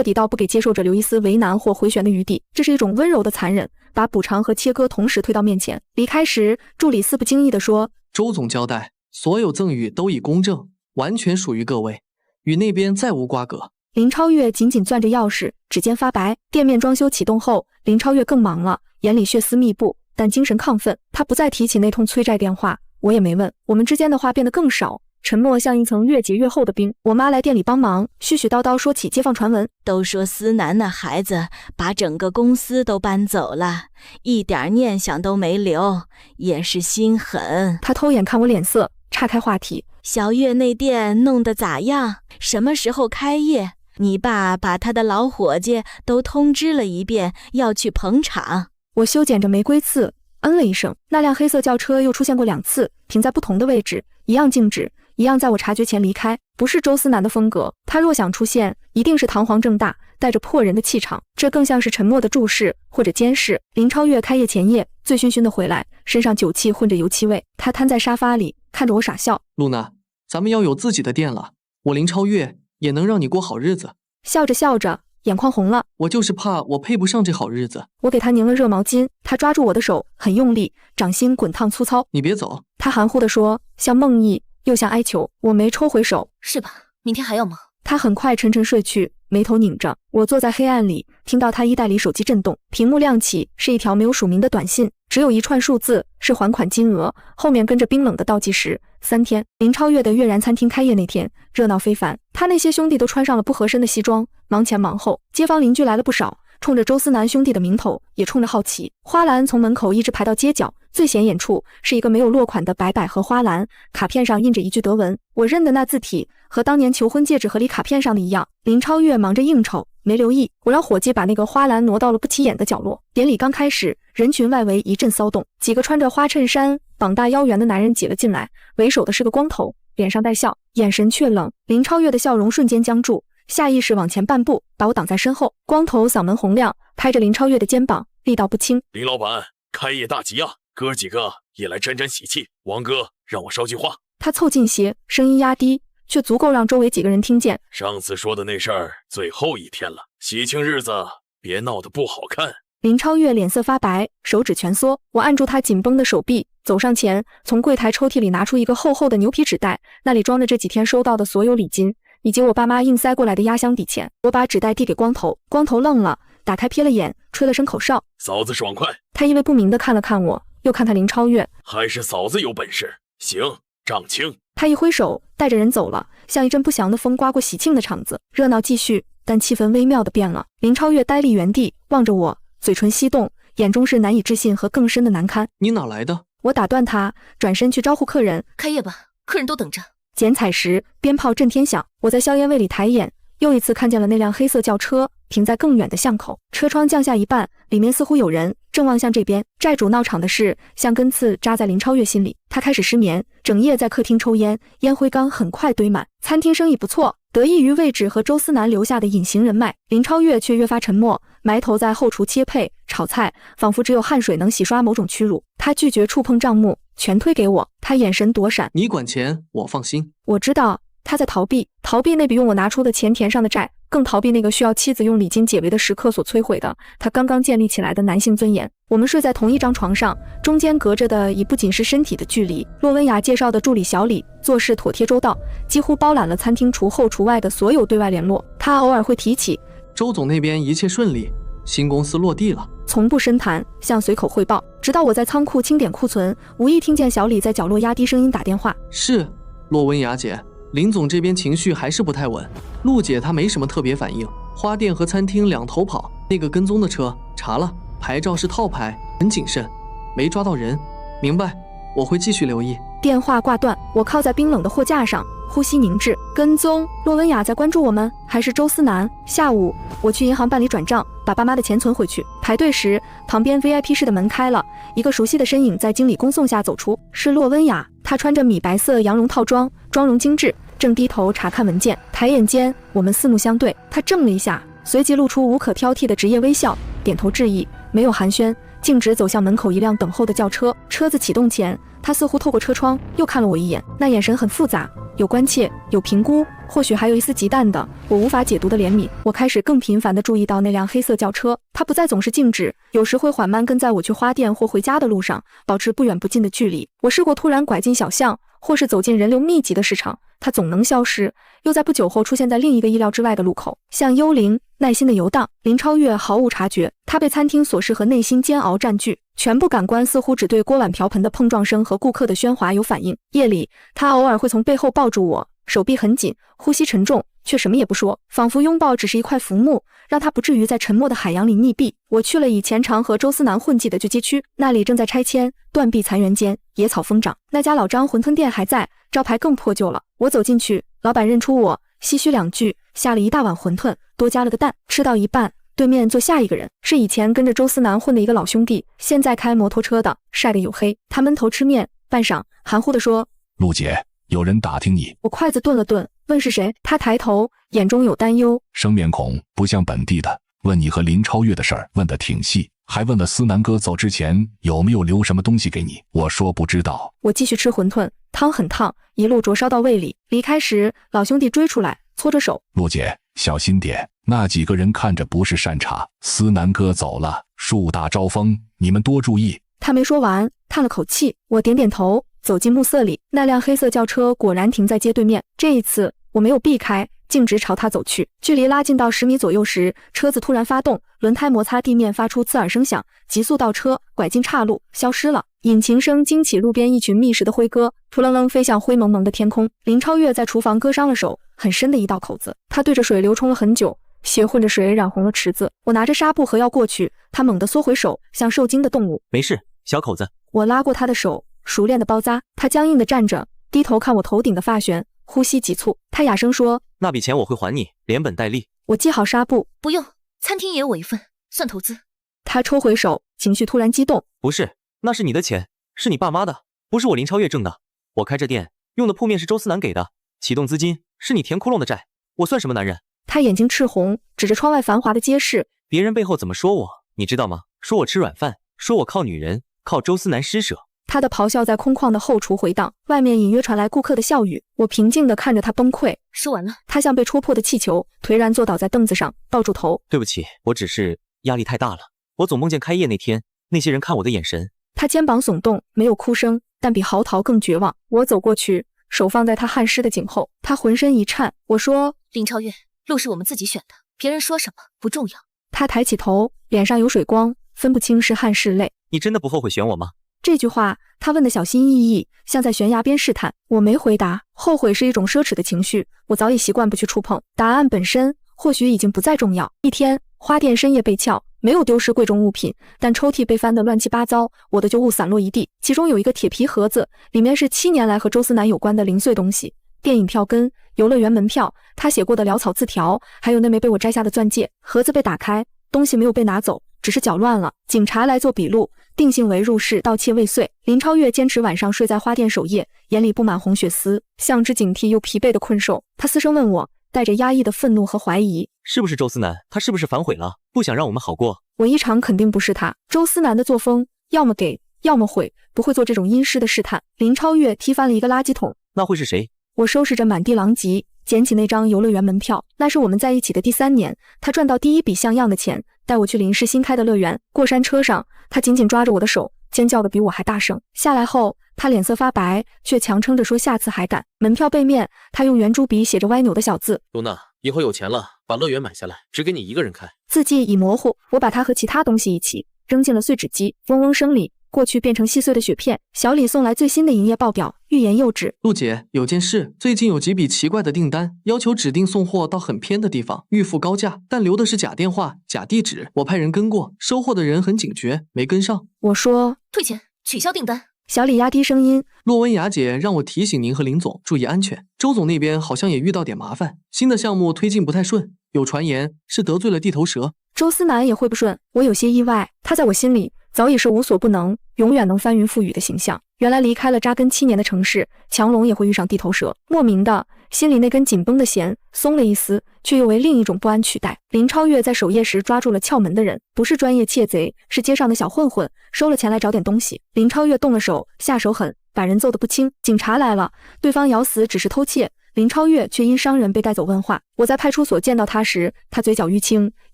Speaker 1: 底到不给接受者留一丝为难或回旋的余地，这是一种温柔的残忍，把补偿和切割同时推到面前。离开时，助理似不经意地说：“
Speaker 8: 周总交代，所有赠与都已公证，完全属于各位，与那边再无瓜葛。”
Speaker 1: 林超越紧紧攥着钥匙，指尖发白。店面装修启动后，林超越更忙了，眼里血丝密布，但精神亢奋。他不再提起那通催债电话，我也没问。我们之间的话变得更少，沉默像一层越结越厚的冰。我妈来店里帮忙，絮絮叨叨说起街坊传闻，
Speaker 11: 都说思南那孩子把整个公司都搬走了，一点念想都没留，也是心狠。
Speaker 1: 她偷眼看我脸色，岔开话题。
Speaker 11: 小月那店弄得咋样？什么时候开业？你爸把他的老伙计都通知了一遍，要去捧场。
Speaker 1: 我修剪着玫瑰刺，嗯了一声。那辆黑色轿车又出现过2次，停在不同的位置，一样静止，一样在我察觉前离开。不是周思南的风格，他若想出现，一定是堂皇正大，带着破人的气场。这更像是沉默的注视或者监视。林超越开业前夜，醉醺醺的回来，身上酒气混着油漆味。他瘫在沙发里，看着我傻笑。
Speaker 8: 露娜，咱们要有自己的店了，我林超越也能让你过好日子。
Speaker 1: 笑着笑着，眼眶红了。
Speaker 8: 我就是怕我配不上这好日子。
Speaker 1: 我给他拧了热毛巾，他抓住我的手很用力，掌心滚烫粗糙。
Speaker 8: 你别走，
Speaker 1: 他含糊地说，像梦呓又像哀求。我没抽回手。
Speaker 4: 是吧？明天还要忙。
Speaker 1: 他很快沉沉睡去，眉头拧着。我坐在黑暗里，听到他衣袋里手机震动，屏幕亮起，是一条没有署名的短信，只有一串数字，是还款金额，后面跟着冰冷的倒计时。3天。林超越的悦然餐厅开业那天，热闹非凡。他那些兄弟都穿上了不合身的西装，忙前忙后。街坊邻居来了不少，冲着周思南兄弟的名头，也冲着好奇。花篮从门口一直排到街角，最显眼处是一个没有落款的白百合花篮，卡片上印着一句德文，我认的那字体和当年求婚戒指盒里卡片上的一样。林超越忙着应酬，没留意，我让伙计把那个花篮挪到了不起眼的角落。典礼刚开始，人群外围一阵骚动，几个穿着花衬衫、膀大腰圆的男人挤了进来，为首的是个光头，脸上带笑，眼神却冷。林超越的笑容瞬间僵住，下意识往前半步，把我挡在身后。光头嗓门洪亮，拍着林超越的肩膀，力道不轻。
Speaker 13: 林老板，开业大吉啊，哥几个也来沾沾喜气。王哥，让我捎句话。
Speaker 1: 他凑近些，声音压低，却足够让周围几个人听见。
Speaker 13: 上次说的那事儿，最后一天了，喜庆日子别闹得不好看。
Speaker 1: 林超越脸色发白，手指蜷缩。我按住他紧绷的手臂，走上前，从柜台抽屉里拿出一个厚厚的牛皮纸袋，那里装着这几天收到的所有礼金，以及我爸妈硬塞过来的压箱底钱。我把纸袋递给光头，光头愣了，打开瞥了眼，吹了声口哨。
Speaker 13: 嫂子爽快。
Speaker 1: 他因为不明的看了看我，又看看林超越，
Speaker 13: 还是嫂子有本事。行，账清。
Speaker 1: 他一挥手，带着人走了，像一阵不祥的风刮过喜庆的场子。热闹继续，但气氛微妙的变了。林超越呆立原地，望着我，嘴唇翕动，眼中是难以置信和更深的难堪。
Speaker 8: 你哪来的？
Speaker 1: 我打断他，转身去招呼客人。
Speaker 4: 开业吧，客人都等着。
Speaker 1: 剪彩时，鞭炮震天响。我在硝烟味里抬眼，又一次看见了那辆黑色轿车停在更远的巷口，车窗降下一半，里面似乎有人正望向这边。债主闹场的事像根刺扎在林超越心里，他开始失眠，整夜在客厅抽烟，烟灰缸很快堆满。餐厅生意不错，得益于位置和周思南留下的隐形人脉。林超越却越发沉默，埋头在后厨切配炒菜，仿佛只有汗水能洗刷某种屈辱。他拒绝触碰账目，全推给我。他眼神躲闪。
Speaker 8: 你管钱，我放心。
Speaker 1: 我知道他在逃避那笔用我拿出的钱填上的债，更逃避那个需要妻子用礼金解围的时刻所摧毁的他刚刚建立起来的男性尊严。我们睡在同一张床上，中间隔着的已不仅是身体的距离。洛温雅介绍的助理小李做事妥帖周到，几乎包揽了餐厅除后除外的所有对外联络。他偶尔会提起
Speaker 8: 周总那边一切顺利，新公司落地了，
Speaker 1: 从不深谈，像随口汇报。直到我在仓库清点库存，无意听见小李在角落压低声音打电话：
Speaker 8: 是洛温雅姐，林总这边情绪还是不太稳，陆姐她没什么特别反应，花店和餐厅两头跑。那个跟踪的车查了，牌照是套牌，很谨慎，没抓到人。明白，我会继续留意。
Speaker 1: 电话挂断，我靠在冰冷的货架上，呼吸凝滞。跟踪？洛温雅在关注我们，还是周思南？下午我去银行办理转账，把爸妈的钱存回去。排队时，旁边 VIP 室的门开了，一个熟悉的身影在经理恭送下走出，是洛温雅。她穿着米白色羊绒套装，妆容精致，正低头查看文件。抬眼间，我们四目相对，她怔了一下，随即露出无可挑剔的职业微笑，点头致意，没有寒暄，径直走向门口一辆等候的轿车。车子启动前，他似乎透过车窗又看了我一眼，那眼神很复杂，有关切，有评估，或许还有一丝极淡的我无法解读的怜悯。我开始更频繁地注意到那辆黑色轿车，它不再总是静止，有时会缓慢跟在我去花店或回家的路上，保持不远不近的距离。我试过突然拐进小巷，或是走进人流密集的市场，它总能消失，又在不久后出现在另一个意料之外的路口，像幽灵耐心的游荡。林超越毫无察觉，他被餐厅琐事和内心煎熬占据，全部感官似乎只对锅碗瓢盆的碰撞声和顾客的喧哗有反应。夜里，他偶尔会从背后抱住我，手臂很紧，呼吸沉重，却什么也不说，仿佛拥抱只是一块浮木，让他不至于在沉默的海洋里溺毙。我去了以前常和周思南混迹的旧街区，那里正在拆迁，断壁残垣间，野草疯长。那家老张馄饨店还在，招牌更破旧了。我走进去，老板认出我，唏嘘两句，下了一大碗馄饨，多加了个蛋。吃到一半，对面坐下一个人，是以前跟着周思南混的一个老兄弟，现在开摩托车的，晒得黝黑。他闷头吃面，半晌含糊地说：
Speaker 14: 陆姐，有人打听你。
Speaker 1: 我筷子顿了顿，问是谁。他抬头，眼中有担忧，
Speaker 14: 生面孔不像本地的，问你和林超越的事儿，问得挺细，还问了思南哥走之前有没有留什么东西给你。我说不知道。
Speaker 1: 我继续吃馄饨，汤很烫，一路灼烧到胃里。离开时，老兄弟追出来，搓着手：
Speaker 14: 陆姐，小心点，那几个人看着不是善茬。思南哥走了，树大招风，你们多注意。
Speaker 1: 他没说完，叹了口气。我点点头，走进暮色里。那辆黑色轿车果然停在街对面，这一次我没有避开，径直朝他走去。距离拉近到10米左右时，车子突然发动，轮胎摩擦地面发出刺耳声响，急速倒车，拐进岔路，消失了。引擎声惊起路边一群觅食的灰鸽，扑棱棱飞向灰蒙蒙的天空。林超越在厨房割伤了手，很深的一道口子，他对着水流冲了很久，血混着水染红了池子。我拿着纱布和药过去，他猛地缩回手，像受惊的动物。
Speaker 9: 没事，小口子。
Speaker 1: 我拉过他的手，熟练的包扎。他僵硬地站着，低头看我头顶的发旋，呼吸急促。他哑声说：
Speaker 9: 那笔钱我会还你，连本带利。
Speaker 1: 我系好纱布。
Speaker 4: 不用，餐厅也有我一份，算投资。
Speaker 1: 他抽回手，情绪突然激动。
Speaker 9: 不是，那是你的钱，是你爸妈的，不是我林超越挣的。我开这店用的铺面是周思南给的，启动资金是你填窟窿的债，我算什么男人？
Speaker 1: 他眼睛赤红，指着窗外繁华的街市。
Speaker 9: 别人背后怎么说我，你知道吗？说我吃软饭，说我靠女人，靠周思南施舍。
Speaker 1: 他的咆哮在空旷的后厨回荡，外面隐约传来顾客的笑语。我平静地看着他崩溃。
Speaker 4: 说完了。
Speaker 1: 他像被戳破的气球，颓然坐倒在凳子上，抱住头。
Speaker 9: 对不起，我只是压力太大了。我总梦见开业那天，那些人看我的眼神。
Speaker 1: 他肩膀耸动，没有哭声，但比嚎啕更绝望。我走过去，手放在他汗湿的颈后，他浑身一颤。我说：
Speaker 4: 林超越，路是我们自己选的，别人说什么不重要。
Speaker 1: 他抬起头，脸上有水光，分不清是汗是泪。
Speaker 9: 你真的不后悔选我吗？
Speaker 1: 这句话他问得小心翼翼，像在悬崖边试探。我没回答。后悔是一种奢侈的情绪，我早已习惯不去触碰。答案本身或许已经不再重要。一天，花店深夜被撬，没有丢失贵重物品，但抽屉被翻得乱七八糟，我的旧物散落一地，其中有一个铁皮盒子，里面是7年来和周思南有关的零碎东西，电影票根、游乐园门票，他写过的潦草字条，还有那枚被我摘下的钻戒。盒子被打开，东西没有被拿走，只是搅乱了。警察来做笔录，定性为入室盗窃未遂。林超越坚持晚上睡在花店守夜，眼里布满红血丝，像只警惕又疲惫的困兽。他嘶声问我，带着压抑的愤怒和怀疑：
Speaker 9: 是不是周思南？他是不是反悔了，不想让我们好过？
Speaker 1: 我异常肯定不是他。周思南的作风，要么给，要么毁，不会做这种阴湿的试探。林超越踢翻了一个垃圾桶。
Speaker 9: 那会是谁？
Speaker 1: 我收拾着满地狼藉，捡起那张游乐园门票，那是我们在一起的第3年，他赚到第一笔像样的钱，带我去林氏新开的乐园。过山车上，他紧紧抓着我的手，尖叫的比我还大声。下来后，他脸色发白，却强撑着说下次还敢。门票背面，他用圆珠笔写着歪扭的小字：
Speaker 3: 露娜，以后有钱了，把乐园买下来，只给你一个人开。
Speaker 1: 字迹已模糊，我把它和其他东西一起扔进了碎纸机，嗡嗡声里，过去变成细碎的雪片。小李送来最新的营业报表，欲言又止。
Speaker 8: 陆姐，有件事，最近有几笔奇怪的订单，要求指定送货到很偏的地方，预付高价，但留的是假电话、假地址。我派人跟过，收货的人很警觉，没跟上。
Speaker 1: 我说
Speaker 4: 退钱，取消订单。
Speaker 1: 小李压低声音，
Speaker 8: 洛温雅姐让我提醒您和林总注意安全。周总那边好像也遇到点麻烦，新的项目推进不太顺，有传言是得罪了地头蛇。
Speaker 1: 周思南也会不顺，我有些意外，他在我心里早已是无所不能，永远能翻云覆雨的形象。原来离开了扎根7年的城市，强龙也会遇上地头蛇。莫名的，心里那根紧绷的弦松了一丝，却又为另一种不安取代。林超越在守夜时抓住了撬门的人，不是专业窃贼，是街上的小混混，收了钱来找点东西。林超越动了手，下手狠，把人揍得不轻。警察来了，对方咬死只是偷窃，林超越却因伤人被带走问话。我在派出所见到他时，他嘴角淤青，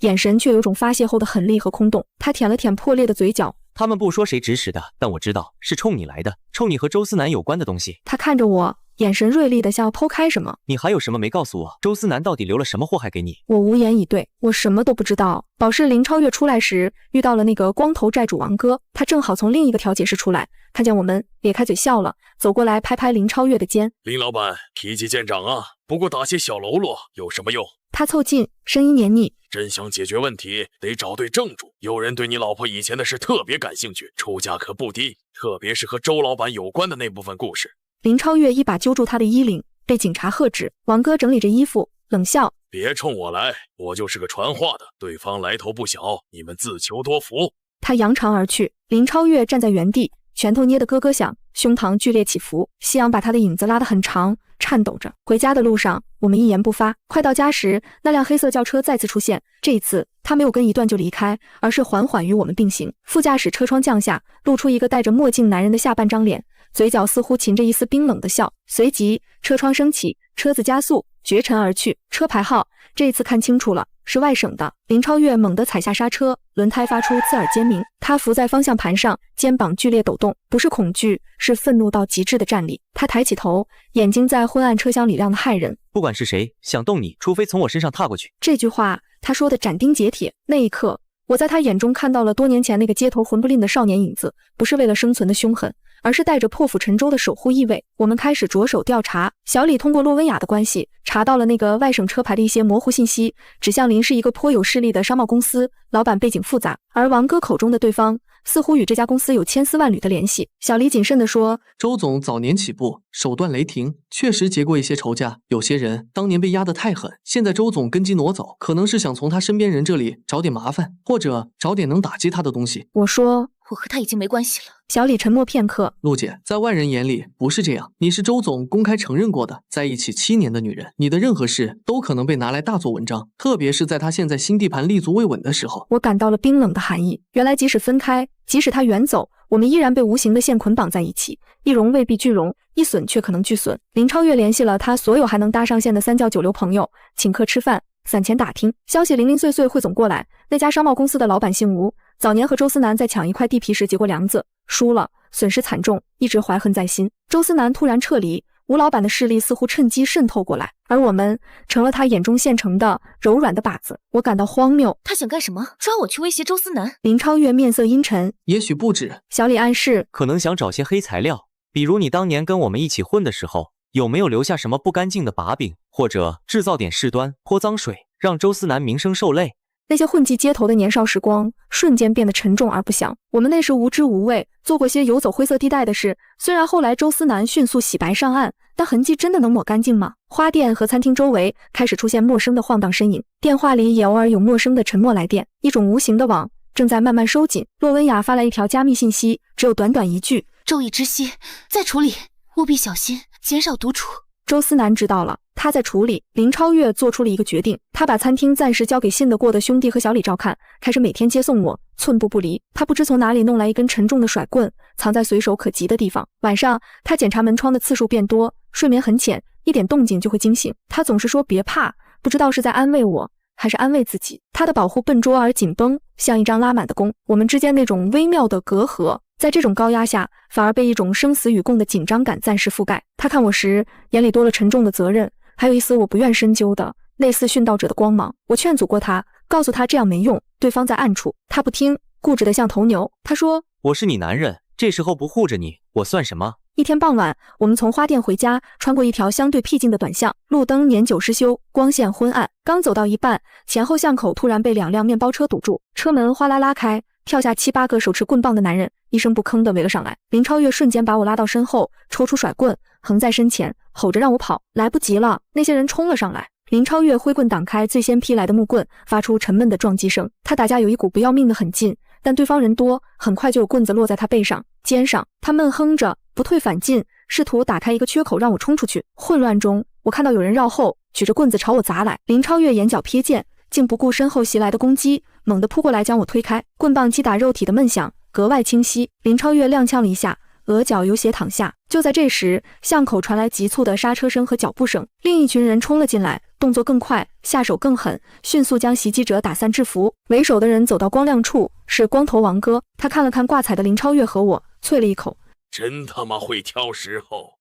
Speaker 1: 眼神却有种发泄后的狠厉和空洞。他舔了舔破裂的嘴角。
Speaker 9: 他们不说谁指使的，但我知道是冲你来的，冲你和周思南有关的东西。
Speaker 1: 他看着我，眼神锐利的像要剖开什么。
Speaker 9: 你还有什么没告诉我？周思南到底留了什么祸害给你？
Speaker 1: 我无言以对，我什么都不知道。保释林超越出来时，遇到了那个光头债主王哥，他正好从另一个调解室出来，看见我们咧开嘴笑了，走过来拍拍林超越的肩。
Speaker 13: 林老板脾气见长啊，不过打些小喽啰有什么用？
Speaker 1: 他凑近，声音黏腻。
Speaker 13: 真想解决问题，得找对正主。有人对你老婆以前的事特别感兴趣，出价可不低，特别是和周老板有关的那部分故事。
Speaker 1: 林超越一把揪住他的衣领，被警察喝止。王哥整理着衣服，冷笑：
Speaker 13: 别冲我来，我就是个传话的，对方来头不小，你们自求多福。
Speaker 1: 他扬长而去。林超越站在原地，拳头捏得咯咯响，胸膛剧烈起伏，夕阳把他的影子拉得很长，颤抖着。回家的路上，我们一言不发。快到家时，那辆黑色轿车再次出现，这一次他没有跟一段就离开，而是缓缓与我们并行。副驾驶车窗降下，露出一个戴着墨镜男人的下半张脸，嘴角似乎噙着一丝冰冷的笑。随即车窗升起，车子加速绝尘而去。车牌号这一次看清楚了，是外省的。林超越猛地踩下刹车，轮胎发出刺耳尖鸣。他伏在方向盘上，肩膀剧烈抖动，不是恐惧，是愤怒到极致的战栗。他抬起头，眼睛在昏暗车厢里亮得骇人。
Speaker 9: 不管是谁想动你，除非从我身上踏过去。
Speaker 1: 这句话他说的斩钉截铁。那一刻，我在他眼中看到了多年前那个街头混不吝的少年影子，不是为了生存的凶狠，而是带着破釜沉舟的守护意味。我们开始着手调查。小李通过洛温雅的关系查到了那个外省车牌的一些模糊信息，指向林是一个颇有势力的商贸公司，老板背景复杂，而王哥口中的对方似乎与这家公司有千丝万缕的联系。小李谨慎地说，
Speaker 8: 周总早年起步，手段雷霆，确实结过一些仇家。有些人当年被压得太狠，现在周总跟机挪走，可能是想从他身边人这里找点麻烦，或者找点能打击他的东西。
Speaker 1: 我说，
Speaker 4: 我和他已经没关系了。
Speaker 1: 小李沉默片刻，
Speaker 8: 陆姐，在外人眼里不是这样，你是周总公开承认过的，在一起7年的女人，你的任何事都可能被拿来大做文章，特别是在他现在新地盘立足未稳的时候。
Speaker 1: 我感到了冰冷的寒意。原来即使分开，即使他远走，我们依然被无形的线捆绑在一起，一荣未必俱荣，一损却可能俱损。林超越联系了他所有还能搭上线的三教九流朋友，请客吃饭，散钱打听，消息零零碎碎汇总过来。那家商贸公司的老板姓吴，早年和周思南在抢一块地皮时结过梁子，输了，损失惨重，一直怀恨在心。周思南突然撤离，吴老板的势力似乎趁机渗透过来，而我们成了他眼中现成的柔软的靶子。我感到荒谬。
Speaker 4: 他想干什么？抓我去威胁周思南？
Speaker 1: 林超越面色阴沉，
Speaker 8: 也许不止。
Speaker 1: 小李暗示，
Speaker 9: 可能想找些黑材料，比如你当年跟我们一起混的时候，有没有留下什么不干净的把柄，或者制造点事端，泼脏水，让周思南名声受累。
Speaker 1: 那些混迹街头的年少时光瞬间变得沉重而不祥。我们那时无知无畏，做过些游走灰色地带的事，虽然后来周思南迅速洗白上岸，但痕迹真的能抹干净吗？花店和餐厅周围开始出现陌生的晃荡身影，电话里也偶尔有陌生的沉默来电，一种无形的网正在慢慢收紧。洛温雅发来一条加密信息，只有短短一句：
Speaker 4: 周已知悉，在处理，务必小心，减少独处。
Speaker 1: 周思南知道了，他在处理。林超越做出了一个决定，他把餐厅暂时交给信得过的兄弟和小李照看，开始每天接送我，寸步不离。他不知从哪里弄来一根沉重的甩棍，藏在随手可及的地方。晚上，他检查门窗的次数变多，睡眠很浅，一点动静就会惊醒。他总是说别怕，不知道是在安慰我还是安慰自己。他的保护笨拙而紧绷，像一张拉满的弓。我们之间那种微妙的隔阂，在这种高压下，反而被一种生死与共的紧张感暂时覆盖。他看我时，眼里多了沉重的责任，还有一丝我不愿深究的类似殉道者的光芒。我劝阻过他，告诉他这样没用，对方在暗处。他不听，固执得像头牛。他说：“
Speaker 9: 我是你男人，这时候不护着你，我算什么？”
Speaker 1: 一天傍晚，我们从花店回家，穿过一条相对僻静的短巷，路灯年久失修，光线昏暗。刚走到一半，前后巷口突然被2辆面包车堵住，车门哗啦拉开，跳下7、8个手持棍棒的男人，一声不吭地围了上来。林超越瞬间把我拉到身后，抽出甩棍，横在身前，吼着让我跑。来不及了，那些人冲了上来。林超越挥棍挡开最先劈来的木棍，发出沉闷的撞击声。他打架有一股不要命的狠劲，但对方人多，很快就有棍子落在他背上、肩上。他闷哼着，不退反进，试图打开一个缺口让我冲出去。混乱中，我看到有人绕后，举着棍子朝我砸来。林超越眼角瞥见，竟不顾身后袭来的攻击，猛地扑过来将我推开。棍棒击打肉体的闷响格外清晰。林超越踉跄了一下，额角有血淌下。就在这时，巷口传来急促的刹车声和脚步声，另一群人冲了进来，动作更快，下手更狠，迅速将袭击者打散制服。为首的人走到光亮处，是光头王哥。他看了看挂彩的林超越和我，啐了一口：“
Speaker 13: 真他妈会挑时候，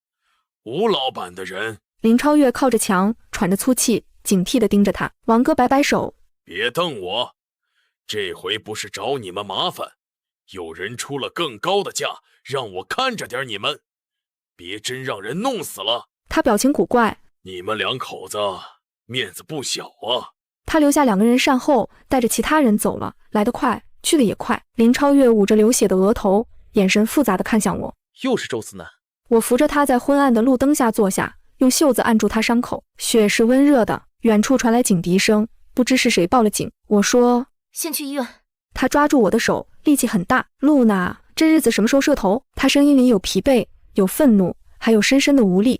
Speaker 13: 吴老板的人。”
Speaker 1: 林超越靠着墙，喘着粗气，警惕地盯着他。王哥摆摆手：“
Speaker 13: 别瞪我，这回不是找你们麻烦，有人出了更高的价，让我看着点你们，别真让人弄死了。”
Speaker 1: 他表情古怪：“
Speaker 13: 你们2口子面子不小啊。”
Speaker 1: 他留下2个人善后，带着其他人走了，来得快，去得也快。林超越捂着流血的额头，眼神复杂地看向我。
Speaker 3: 又是周思南。
Speaker 1: 我扶着他在昏暗的路灯下坐下，用袖子按住他伤口。血是温热的，远处传来警笛声，不知是谁报了警。我说：“
Speaker 4: 先去医院。”
Speaker 1: 他抓住我的手，力气很大。露娜，这日子什么时候射头？他声音里有疲惫，有愤怒，还有深深的无力。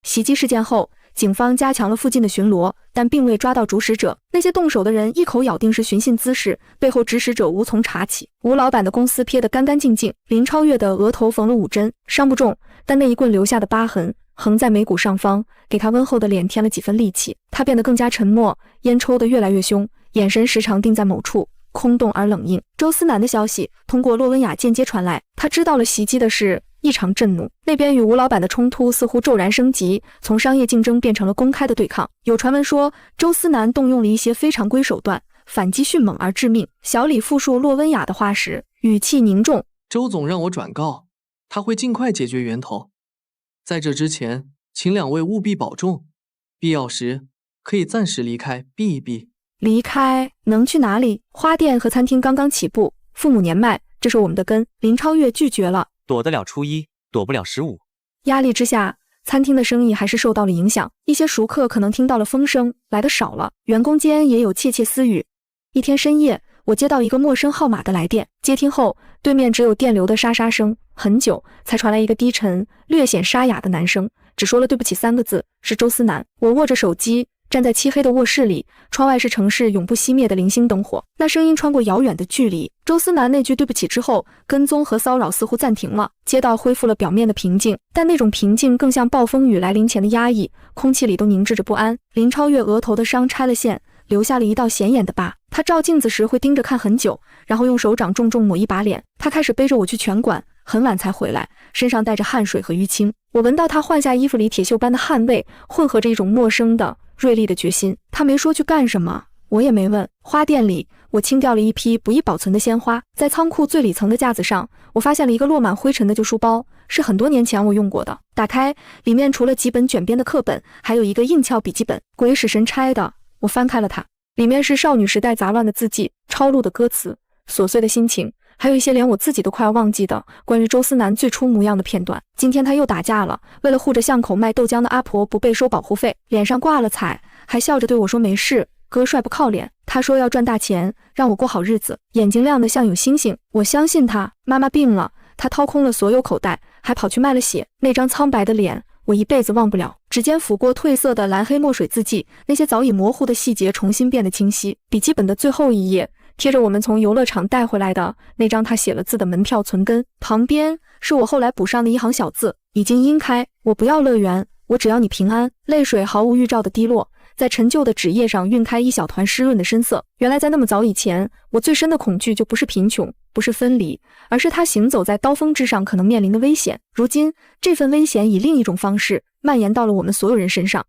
Speaker 1: 袭击事件后，警方加强了附近的巡逻，但并未抓到主使者。那些动手的人一口咬定是寻衅滋事，背后指使者无从查起。吴老板的公司撇得干干净净。林超越的额头缝了5针，伤不重，但那一棍留下的疤痕横在眉骨上方，给他温厚的脸添了几分戾气。他变得更加沉默，烟抽得越来越凶，眼神时常定在某处，空洞而冷硬。周思南的消息通过洛温雅间接传来，他知道了袭击的事，异常震怒。那边与吴老板的冲突似乎骤然升级，从商业竞争变成了公开的对抗。有传闻说，周思南动用了一些非常规手段，反击迅猛而致命。小李复述洛温雅的话时，语气凝重：“
Speaker 8: 周总让我转告，他会尽快解决源头。在这之前，请2位务必保重，必要时可以暂时离开，避一避。”
Speaker 1: 离开能去哪里？花店和餐厅刚刚起步，父母年迈，这是我们的根。林超越拒绝了。
Speaker 9: 躲得了初1，躲不了15。
Speaker 1: 压力之下，餐厅的生意还是受到了影响。一些熟客可能听到了风声，来的少了，员工间也有窃窃私语。一天深夜，我接到一个陌生号码的来电，接听后，对面只有电流的沙沙声，很久才传来一个低沉、略显沙哑的男声，只说了对不起3个字，是周思南。我握着手机，站在漆黑的卧室里，窗外是城市永不熄灭的零星灯火。那声音穿过遥远的距离。周思南那句对不起之后，跟踪和骚扰似乎暂停了，街道恢复了表面的平静，但那种平静更像暴风雨来临前的压抑，空气里都凝滞着不安。林超越额头的伤拆了线，留下了一道显眼的疤。他照镜子时会盯着看很久，然后用手掌重重抹一把脸。他开始背着我去拳馆，很晚才回来，身上带着汗水和淤青。我闻到他换下衣服里铁锈般的汗味，混合着一种陌生的锐利的决心。他没说去干什么，我也没问。花店里，我清掉了一批不易保存的鲜花，在仓库最里层的架子上，我发现了一个落满灰尘的旧书包，是很多年前我用过的。打开，里面除了几本卷编的课本，还有一个硬壳笔记本，鬼使神差的，我翻开了它，里面是少女时代杂乱的字迹、抄录的歌词、琐碎的心情，还有一些连我自己都快要忘记的关于周思南最初模样的片段。今天他又打架了，为了护着巷口卖豆浆的阿婆不被收保护费，脸上挂了彩，还笑着对我说没事，哥帅不靠脸。他说要赚大钱，让我过好日子，眼睛亮得像有星星。我相信他。妈妈病了，他掏空了所有口袋，还跑去卖了血。那张苍白的脸，我一辈子忘不了。指尖抚过褪色的蓝黑墨水字迹，那些早已模糊的细节重新变得清晰。笔记本的最后一页贴着我们从游乐场带回来的那张他写了字的门票存根，旁边是我后来补上的一行小字，已经阴开，我不要乐园，我只要你平安。泪水毫无预兆的滴落，在陈旧的纸页上晕开一小团湿润的深色。原来在那么早以前，我最深的恐惧就不是贫穷，不是分离，而是他行走在刀锋之上可能面临的危险。如今，这份危险以另一种方式蔓延到了我们所有人身上。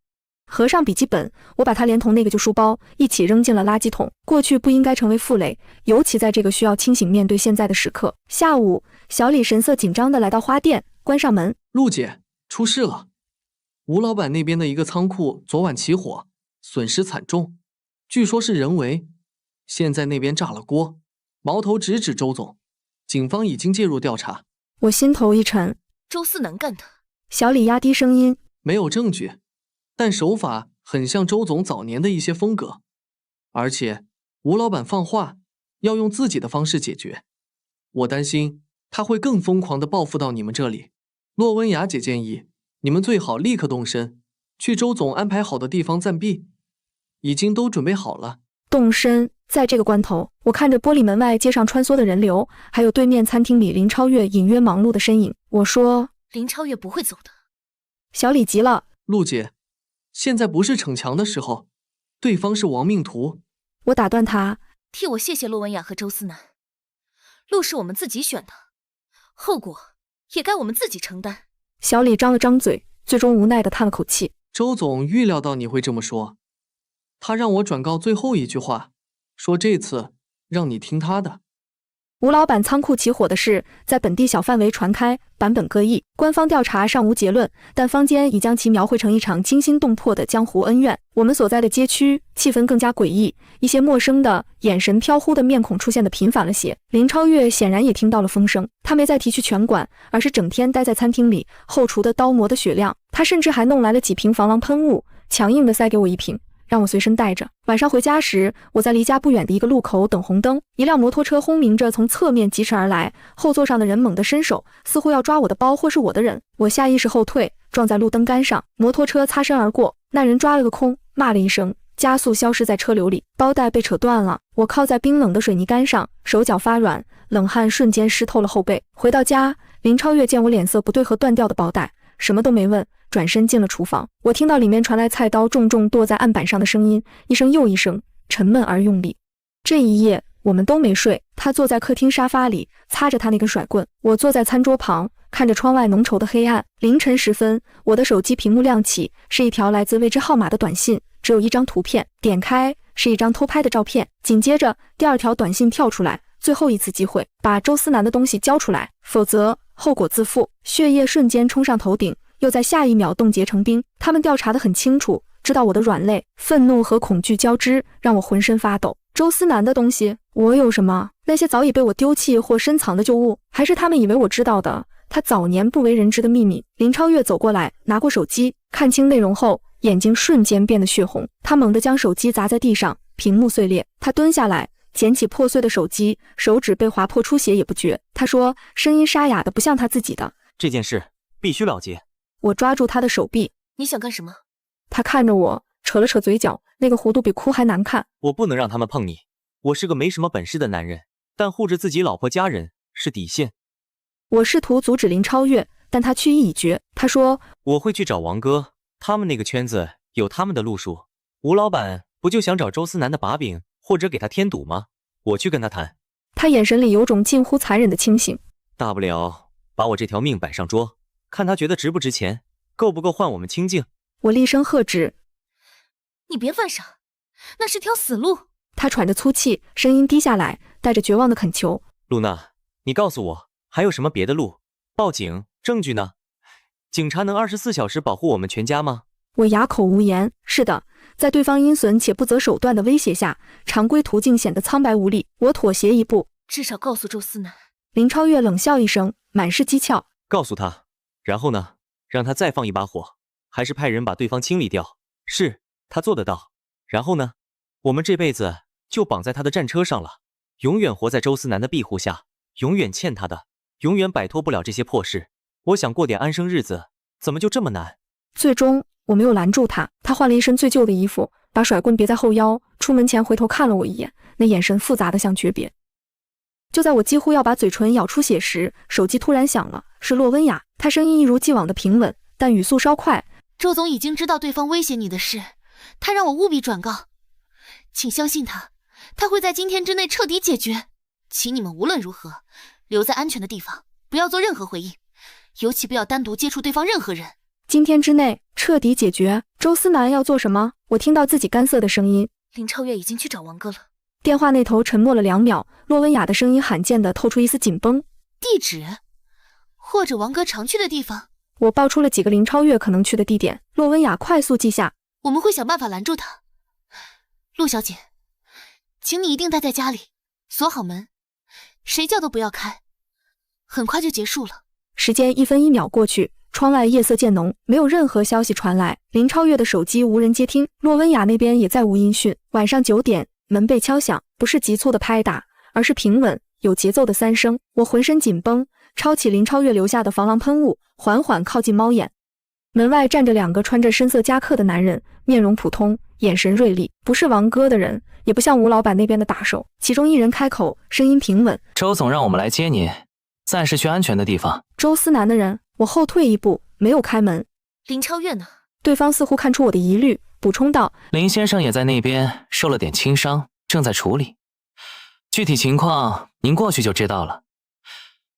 Speaker 1: 合上笔记本，我把它连同那个旧书包一起扔进了垃圾桶。过去不应该成为负累，尤其在这个需要清醒面对现在的时刻。下午，小李神色紧张地来到花店，关上门。
Speaker 8: 陆姐，出事了！吴老板那边的一个仓库昨晚起火，损失惨重，据说是人为。现在那边炸了锅，矛头直指周总，警方已经介入调查。
Speaker 1: 我心头一沉，
Speaker 4: 周思南干的。
Speaker 1: 小李压低声音，
Speaker 8: 没有证据，但手法很像周总早年的一些风格。而且吴老板放话要用自己的方式解决，我担心他会更疯狂地报复到你们这里。洛温雅姐建议你们最好立刻动身，去周总安排好的地方暂避，已经都准备好了。
Speaker 1: 动身。在这个关头，我看着玻璃门外街上穿梭的人流，还有对面餐厅里林超越隐约忙碌的身影，我说：
Speaker 4: 林超越不会走的。
Speaker 1: 小李急了，
Speaker 8: 陆姐，现在不是逞强的时候，对方是亡命徒。
Speaker 1: 我打断他，
Speaker 4: 替我谢谢洛文雅和周思南，路是我们自己选的，后果也该我们自己承担。
Speaker 1: 小李张了张嘴，最终无奈地叹了口气。
Speaker 8: 周总预料到你会这么说，他让我转告最后一句话，说这次让你听他的。
Speaker 1: 吴老板仓库起火的事在本地小范围传开，版本各异，官方调查尚无结论，但坊间已将其描绘成一场惊心动魄的江湖恩怨。我们所在的街区气氛更加诡异，一些陌生的眼神飘忽的面孔出现的频繁了些。林超越显然也听到了风声，他没再提去拳馆，而是整天待在餐厅里，后厨的刀磨得雪亮，他甚至还弄来了几瓶防狼喷雾，强硬地塞给我一瓶，让我随身带着。晚上回家时，我在离家不远的一个路口等红灯，一辆摩托车轰鸣着从侧面疾驰而来，后座上的人猛地伸手，似乎要抓我的包或是我的人。我下意识后退，撞在路灯杆上，摩托车擦身而过，那人抓了个空，骂了一声，加速消失在车流里，包带被扯断了。我靠在冰冷的水泥杆上，手脚发软，冷汗瞬间湿透了后背。回到家，林超越见我脸色不对和断掉的包带，什么都没问，转身进了厨房。我听到里面传来菜刀重重剁在案板上的声音，一声又一声，沉闷而用力。这一夜我们都没睡，他坐在客厅沙发里擦着他那根甩棍，我坐在餐桌旁看着窗外浓稠的黑暗。凌晨时分，我的手机屏幕亮起，是一条来自未知号码的短信，只有一张图片，点开是一张偷拍的照片。紧接着第二条短信跳出来，最后一次机会，把周思南的东西交出来，否则后果自负。血液瞬间冲上头顶，又在下一秒冻结成冰。他们调查得很清楚，知道我的软肋，愤怒和恐惧交织，让我浑身发抖。周思南的东西，我有什么？那些早已被我丢弃或深藏的旧物，还是他们以为我知道的他早年不为人知的秘密？林超越走过来，拿过手机，看清内容后，眼睛瞬间变得血红。他猛地将手机砸在地上，屏幕碎裂。他蹲下来，捡起破碎的手机，手指被划破出血也不觉。他说，声音沙哑的不像他自己的：
Speaker 9: 这件事必须了结。
Speaker 1: 我抓住他的手臂，
Speaker 4: 你想干什么？
Speaker 1: 他看着我，扯了扯嘴角，那个弧度比哭还难看。
Speaker 9: 我不能让他们碰你。我是个没什么本事的男人，但护着自己老婆家人是底线。
Speaker 1: 我试图阻止林超越，但他去意已决。他说，
Speaker 9: 我会去找王哥，他们那个圈子有他们的路数。吴老板不就想找周思南的把柄，或者给他添堵吗？我去跟他谈。
Speaker 1: 他眼神里有种近乎残忍的清醒。
Speaker 9: 大不了把我这条命摆上桌，看他觉得值不值钱，够不够换我们清静。
Speaker 1: 我厉声喝止，
Speaker 4: 你别犯傻，那是条死路。
Speaker 1: 他喘着粗气，声音低下来，带着绝望的恳求。
Speaker 9: 露娜，你告诉我，还有什么别的路？报警，证据呢？警察能24小时保护我们全家吗？
Speaker 1: 我哑口无言。是的，在对方阴损且不择手段的威胁下，常规途径显得苍白无力。我妥协一步，
Speaker 4: 至少告诉周思南。
Speaker 1: 林超越冷笑一声，满是讥诮。
Speaker 9: 告诉他，然后呢？让他再放一把火，还是派人把对方清理掉？是，他做得到。然后呢？我们这辈子就绑在他的战车上了，永远活在周思南的庇护下，永远欠他的，永远摆脱不了这些破事。我想过点安生日子，怎么就这么难？
Speaker 1: 最终我没有拦住他，他换了一身最旧的衣服，把甩棍别在后腰，出门前回头看了我一眼，那眼神复杂的像诀别。就在我几乎要把嘴唇咬出血时，手机突然响了，是洛温雅。她声音一如既往的平稳，但语速稍快。
Speaker 4: 周总已经知道对方威胁你的事，他让我务必转告，请相信他，他会在今天之内彻底解决。请你们无论如何留在安全的地方，不要做任何回应，尤其不要单独接触对方任何人。
Speaker 1: 今天之内彻底解决？周思南要做什么？我听到自己干涩的声音。
Speaker 4: 林超越已经去找王哥了。
Speaker 1: 电话那头沉默了2秒，洛温雅的声音罕见的透出一丝紧绷。
Speaker 4: 地址，或者王哥常去的地方。
Speaker 1: 我报出了几个林超越可能去的地点，洛温雅快速记下。
Speaker 4: 我们会想办法拦住他。陆小姐，请你一定待在家里，锁好门，谁叫都不要开。很快就结束了。
Speaker 1: 时间1分1秒过去，窗外夜色渐浓，没有任何消息传来。林超越的手机无人接听，洛温雅那边也再无音讯。晚上9点，门被敲响，不是急促的拍打，而是平稳有节奏的3声。我浑身紧绷，抄起林超越留下的防狼喷雾，缓缓靠近猫眼。门外站着2个穿着深色夹克的男人，面容普通，眼神锐利，不是王哥的人，也不像吴老板那边的打手。其中一人开口，声音平稳：
Speaker 15: 周总让我们来接您，暂时去安全的地方。
Speaker 1: 周思南的人。我后退一步，没有开门。
Speaker 4: 林超越呢？
Speaker 1: 对方似乎看出我的疑虑，补充道：
Speaker 15: 林先生也在那边，受了点轻伤，正在处理。具体情况您过去就知道了。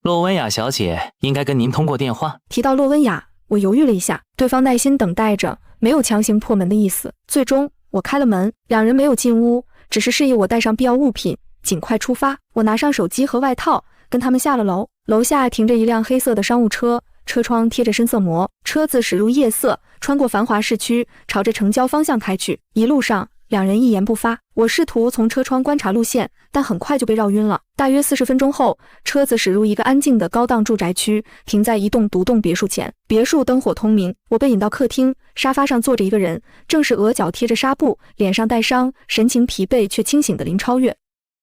Speaker 15: 洛温雅小姐应该跟您通过电话。
Speaker 1: 提到洛温雅，我犹豫了一下，对方耐心等待着，没有强行破门的意思。最终我开了门，2人没有进屋，只是示意我带上必要物品，尽快出发。我拿上手机和外套，跟他们下了楼。楼下停着一辆黑色的商务车，车窗贴着深色膜，车子驶入夜色，穿过繁华市区，朝着城郊方向开去。一路上2人一言不发，我试图从车窗观察路线，但很快就被绕晕了。大约40分钟后，车子驶入一个安静的高档住宅区，停在一栋独栋别墅前。别墅灯火通明，我被引到客厅，沙发上坐着一个人，正是额角贴着纱布，脸上带伤，神情疲惫却清醒的林超越。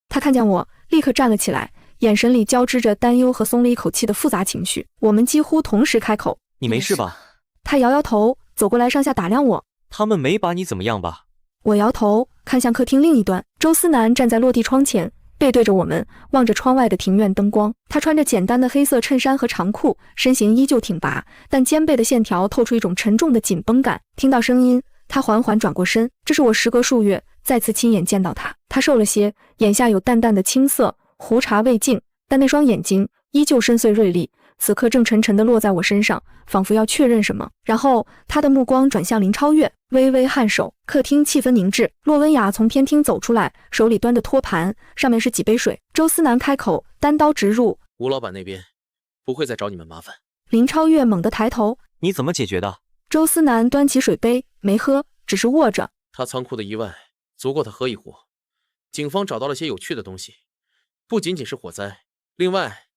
Speaker 1: 他看见我，立刻站了起来，眼神里交织着担忧和松了一口气的复杂情绪。我们几乎同时开口：
Speaker 9: 你没事吧？
Speaker 1: 他摇摇头，走过来上下打量我。
Speaker 9: 他们没把你怎么样吧？
Speaker 1: 我摇头，看向客厅另一端，周思南站在落地窗前，背对着我们，望着窗外的庭院灯光。他穿着简单的黑色衬衫和长裤，身形依旧挺拔，但肩背的线条透出一种沉重的紧绷感。听到声音，他缓缓转过身，这是我时隔数月再次亲眼见到他。他瘦了些，眼下有淡淡的青色，胡茬未尽，但那双眼睛依旧深邃锐利，此刻正沉沉地落在我身上，仿佛要确认什么。然后他的目光转向林超越，微微颔首。客厅气氛凝滞，洛温雅从偏厅走出来，手里端着托盘，上面是几杯水。周思南开口，单刀直入：
Speaker 3: 吴老板那边不会再找你们麻烦。
Speaker 1: 林超越猛地抬头：
Speaker 9: 你怎么解决的？
Speaker 1: 周思南端起水杯，没喝，只是握着。
Speaker 3: 他仓库的意外足够他喝一壶。警方找到了些有趣的东西，不仅仅是火灾，另外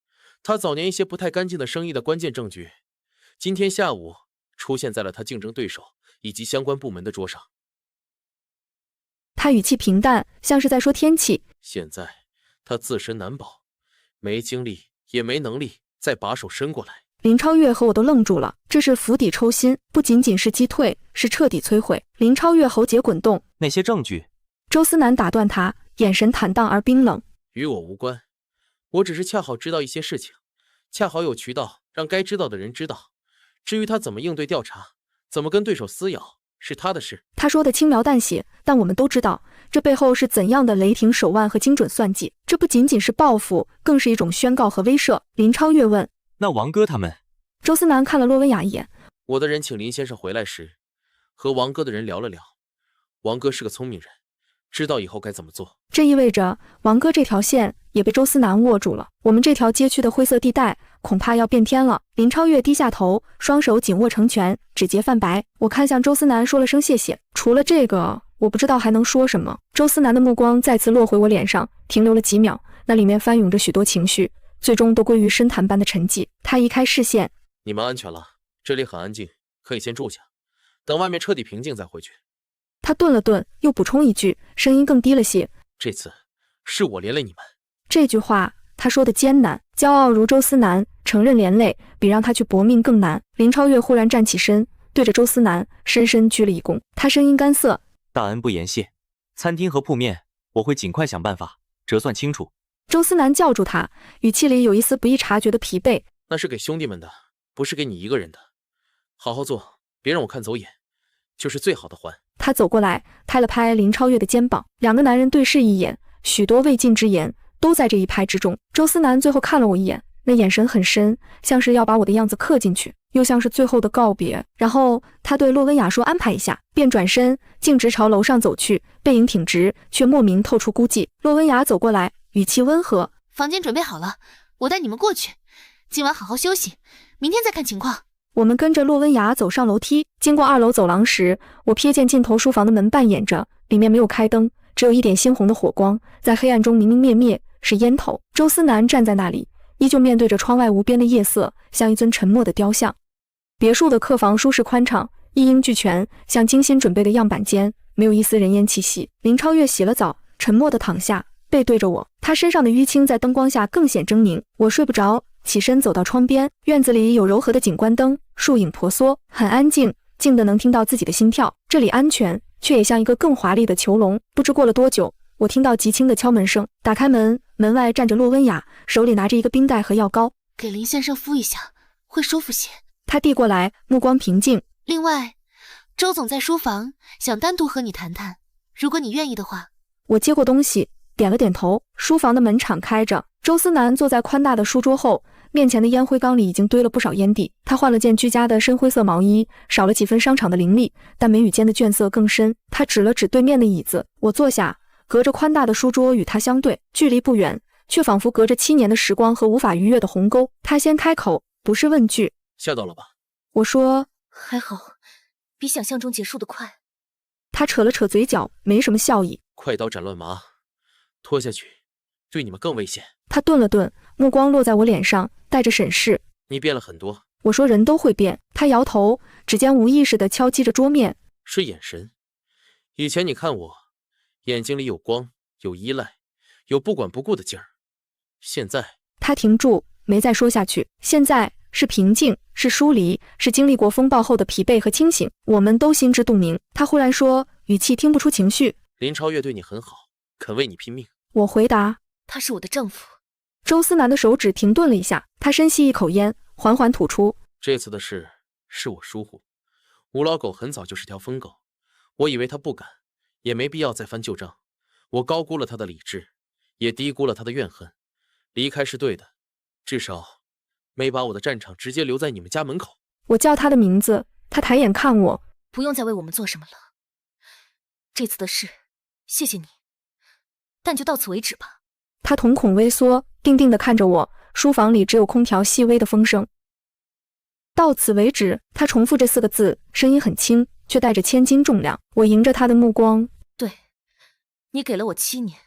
Speaker 3: 他早年一些不太干净的生意的关键证据，今天下午出现在了他竞争对手以及相关部门的桌上。
Speaker 1: 他语气平淡，像是在说天气。
Speaker 3: 现在他自身难保，没精力也没能力再把手伸过来。
Speaker 1: 林超越和我都愣住了，这是釜底抽薪，不仅仅是击退，是彻底摧毁。林超越喉结滚动，
Speaker 9: 那些证据？
Speaker 1: 周思南打断他，眼神坦荡而冰冷。
Speaker 3: 与我无关，我只是恰好知道一些事情，恰好有渠道让该知道的人知道。至于他怎么应对调查，怎么跟对手撕咬，是他的事。
Speaker 1: 他说的轻描淡写，但我们都知道这背后是怎样的雷霆手腕和精准算计。这不仅仅是报复，更是一种宣告和威慑。林超越问：
Speaker 9: 那王哥他们？
Speaker 1: 周思南看了洛温雅一眼。
Speaker 3: 我的人请林先生回来时，和王哥的人聊了聊。王哥是个聪明人，知道以后该怎么做。
Speaker 1: 这意味着王哥这条线也被周思南握住了，我们这条街区的灰色地带恐怕要变天了。林超越低下头，双手紧握成拳，指节泛白。我看向周思南说了声谢谢，除了这个我不知道还能说什么。周思南的目光再次落回我脸上，停留了几秒，那里面翻涌着许多情绪，最终都归于深潭般的沉寂。他移开视线：
Speaker 3: 你们安全了，这里很安静，可以先住下，等外面彻底平静再回去。
Speaker 1: 他顿了顿，又补充一句，声音更低了些：
Speaker 3: 这次是我连累你们。
Speaker 1: 这句话他说的艰难，骄傲如周思南，承认连累比让他去搏命更难。林超越忽然站起身，对着周思南深深鞠了一躬，他声音干涩：
Speaker 9: 大恩不言谢，餐厅和铺面我会尽快想办法折算清楚。
Speaker 1: 周思南叫住他，语气里有一丝不易察觉的疲惫：
Speaker 3: 那是给兄弟们的，不是给你一个人的，好好做，别让我看走眼，就是最好的还。
Speaker 1: 他走过来，拍了拍林超越的肩膀，两个男人对视一眼，许多未尽之言都在这一拍之中。周思南最后看了我一眼，那眼神很深，像是要把我的样子刻进去，又像是最后的告别。然后他对洛温雅说安排一下，便转身径直朝楼上走去，背影挺直，却莫名透出孤寂。洛温雅走过来，语气温和，
Speaker 4: 房间准备好了，我带你们过去，今晚好好休息，明天再看情况。
Speaker 1: 我们跟着洛温雅走上楼梯，经过2楼走廊时，我瞥见尽头书房的门半掩着，里面没有开灯，只有一点鲜红的火光，在黑暗中明明灭灭，是烟头。周思南站在那里，依旧面对着窗外无边的夜色，像一尊沉默的雕像。别墅的客房舒适宽敞，一应俱全，像精心准备的样板间，没有一丝人烟气息。林超越洗了澡，沉默地躺下，背对着我，他身上的淤青在灯光下更显狰狞。我睡不着，起身走到窗边，院子里有柔和的景观灯，树影婆娑，很安静，静得能听到自己的心跳。这里安全，却也像一个更华丽的囚笼。不知过了多久，我听到极轻的敲门声，打开门，门外站着洛温雅，手里拿着一个冰袋和药膏。
Speaker 4: 给林先生敷一下，会舒服些。
Speaker 1: 他递过来，目光平静。
Speaker 4: 另外，周总在书房，想单独和你谈谈，如果你愿意的话。
Speaker 1: 我接过东西，点了点头。书房的门敞开着，周思南坐在宽大的书桌后，面前的烟灰缸里已经堆了不少烟蒂。他换了件居家的深灰色毛衣，少了几分商场的凌厉，但眉宇间的倦色更深。他指了指对面的椅子，我坐下，隔着宽大的书桌与他相对，距离不远，却仿佛隔着7年的时光和无法逾越的鸿沟。他先开口，不是问句。
Speaker 3: 吓到了吧？
Speaker 1: 我说
Speaker 4: 还好，比想象中结束的快。
Speaker 1: 他扯了扯嘴角，没什么笑意。
Speaker 3: 快刀斩乱麻，拖下去对你们更危险。
Speaker 1: 他顿了顿，目光落在我脸上，带着审视。
Speaker 3: 你变了很多。
Speaker 1: 我说人都会变。他摇头，指尖无意识地敲击着桌面。
Speaker 3: 是眼神。以前你看我，眼睛里有光，有依赖，有不管不顾的劲儿。现在……
Speaker 1: 他停住，没再说下去。现在是平静，是疏离，是经历过风暴后的疲惫和清醒。我们都心知肚明。他忽然说，语气听不出情绪。
Speaker 3: 林超越对你很好，肯为你拼命。
Speaker 1: 我回答，
Speaker 4: 他是我的丈夫。
Speaker 1: 周思南的手指停顿了一下，他深吸一口烟，缓缓吐出，
Speaker 3: 这次的事是我疏忽。吴老狗很早就是条疯狗，我以为他不敢，也没必要再翻旧账。我高估了他的理智，也低估了他的怨恨。离开是对的，至少没把我的战场直接留在你们家门口。
Speaker 1: 我叫他的名字，他抬眼看我。
Speaker 4: 不用再为我们做什么了，这次的事谢谢你，但就到此为止吧。
Speaker 1: 他瞳孔微缩，定定地看着我。书房里只有空调细微的风声。到此为止，他重复这4个字，声音很轻，却带着千斤重量。我迎着他的目光，
Speaker 4: 对，你给了我7年，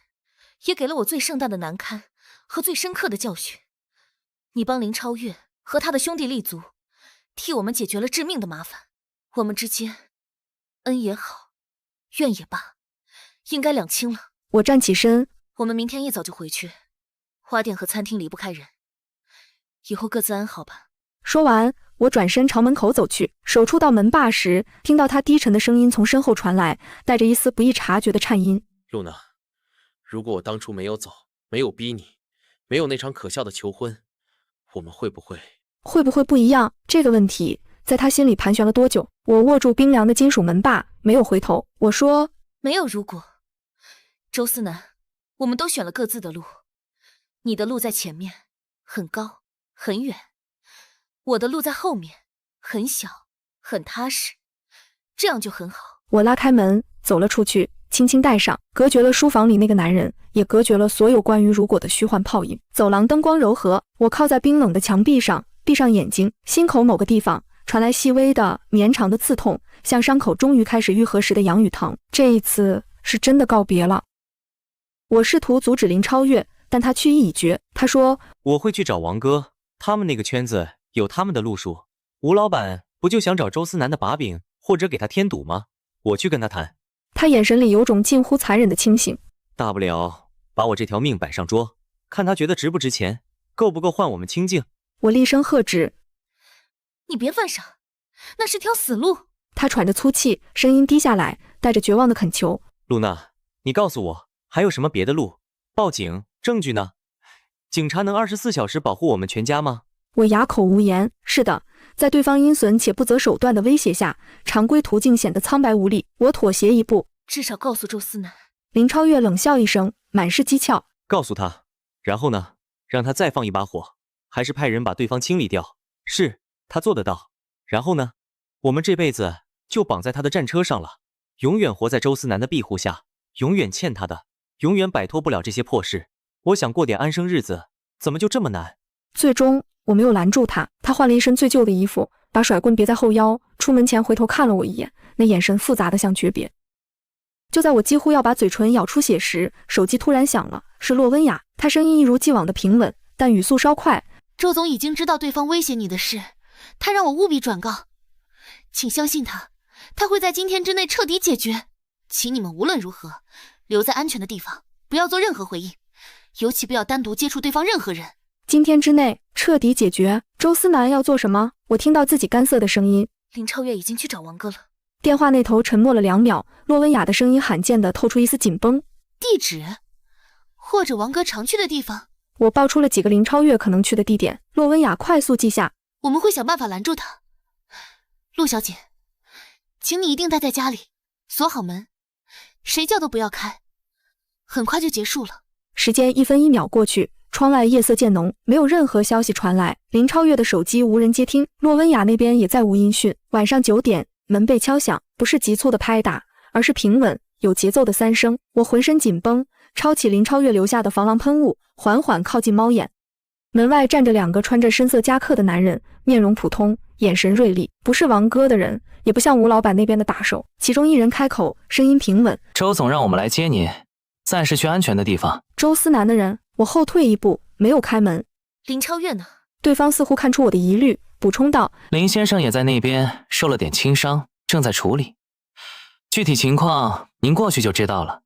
Speaker 4: 也给了我最盛大的难堪和最深刻的教训。你帮林超越和他的兄弟立足，替我们解决了致命的麻烦。我们之间，恩也好，怨也罢，应该两清了。
Speaker 1: 我站起身，
Speaker 4: 我们明天一早就回去。花店和餐厅离不开人，以后各自安好吧。
Speaker 1: 说完，我转身朝门口走去，手触到门把时，听到他低沉的声音从身后传来，带着一丝不易察觉的颤音。
Speaker 3: 露娜，如果我当初没有走，没有逼你，没有那场可笑的求婚，我们会不会
Speaker 1: 不一样？这个问题在他心里盘旋了多久？我握住冰凉的金属门把，没有回头。我说，
Speaker 4: 没有如果。周思南，我们都选了各自的路，你的路在前面，很高很远，我的路在后面，很小很踏实，这样就很好。
Speaker 1: 我拉开门走了出去，轻轻带上，隔绝了书房里那个男人，也隔绝了所有关于如果的虚幻泡影。走廊灯光柔和，我靠在冰冷的墙壁上，闭上眼睛，心口某个地方传来细微的绵长的刺痛，像伤口终于开始愈合时的痒与疼。这一次是真的告别了。我试图阻止林超越，但他去意已决。他说，
Speaker 9: 我会去找王哥，他们那个圈子有他们的路数。吴老板不就想找周思南的把柄，或者给他添堵吗？我去跟他谈。
Speaker 1: 他眼神里有种近乎残忍的清醒。
Speaker 9: 大不了把我这条命摆上桌，看他觉得值不值钱，够不够换我们清静。
Speaker 1: 我厉声喝止，
Speaker 4: 你别犯傻，那是条死路。
Speaker 1: 他喘着粗气，声音低下来，带着绝望的恳求。
Speaker 9: 露娜，你告诉我还有什么别的路？报警？证据呢？警察能24小时保护我们全家吗？
Speaker 1: 我哑口无言。是的，在对方阴损且不择手段的威胁下，常规途径显得苍白无力。我妥协一步，
Speaker 4: 至少告诉周思南。
Speaker 1: 林超越冷笑一声，满是讥诮。
Speaker 9: 告诉他，然后呢？让他再放一把火，还是派人把对方清理掉？是，他做得到。然后呢？我们这辈子就绑在他的战车上了，永远活在周思南的庇护下，永远欠他的，永远摆脱不了这些破事。我想过点安生日子，怎么就这么难？
Speaker 1: 最终我没有拦住他，他换了一身最旧的衣服，把甩棍别在后腰，出门前回头看了我一眼，那眼神复杂的像诀别。就在我几乎要把嘴唇咬出血时，手机突然响了，是洛温雅，她声音一如既往的平稳，但语速稍快。
Speaker 4: 周总已经知道对方威胁你的事，他让我务必转告，请相信他，他会在今天之内彻底解决。请你们无论如何留在安全的地方，不要做任何回应，尤其不要单独接触对方任何人。
Speaker 1: 今天之内彻底解决？周思南要做什么？我听到自己干涩的声音。
Speaker 4: 林超越已经去找王哥了。
Speaker 1: 电话那头沉默了2秒，洛温雅的声音罕见的透出一丝紧绷。
Speaker 4: 地址，或者王哥常去的地方。
Speaker 1: 我报出了几个林超越可能去的地点，洛温雅快速记下。
Speaker 4: 我们会想办法拦住他。陆小姐，请你一定待在家里，锁好门，谁叫都不要开。很快就结束了。
Speaker 1: 时间1分1秒过去，窗外夜色渐浓，没有任何消息传来。林超越的手机无人接听，洛温雅那边也再无音讯。晚上9点，门被敲响，不是急促的拍打，而是平稳有节奏的3声。我浑身紧绷，抄起林超越留下的防狼喷雾，缓缓靠近猫眼。门外站着2个穿着深色夹克的男人，面容普通，眼神锐利，不是王哥的人，也不像吴老板那边的打手。其中一人开口，声音平稳：
Speaker 15: 周总让我们来接你，暂时去安全的地方。
Speaker 1: 周思南的人。我后退一步，没有开门。
Speaker 4: 林超越呢？
Speaker 1: 对方似乎看出我的疑虑，补充道：
Speaker 15: 林先生也在那边受了点轻伤，正在处理，具体情况您过去就知道了。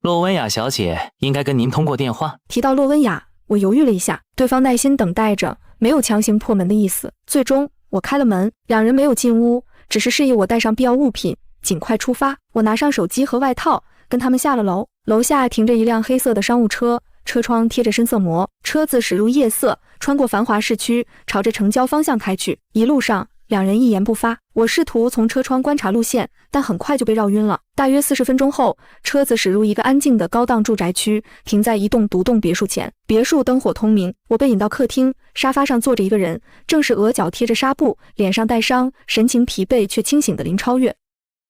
Speaker 15: 洛温雅小姐应该跟您通过电话。
Speaker 1: 提到洛温雅，我犹豫了一下，对方耐心等待着，没有强行破门的意思。最终我开了门，2人没有进屋，只是示意我带上必要物品，尽快出发。我拿上手机和外套，跟他们下了楼。楼下停着一辆黑色的商务车，车窗贴着深色膜，车子驶入夜色，穿过繁华市区，朝着城郊方向开去。一路上2人一言不发，我试图从车窗观察路线，但很快就被绕晕了。大约40分钟后，车子驶入一个安静的高档住宅区，停在一栋独栋别墅前。别墅灯火通明，我被引到客厅，沙发上坐着一个人，正是额角贴着纱布，脸上带伤，神情疲惫却清醒的林超越。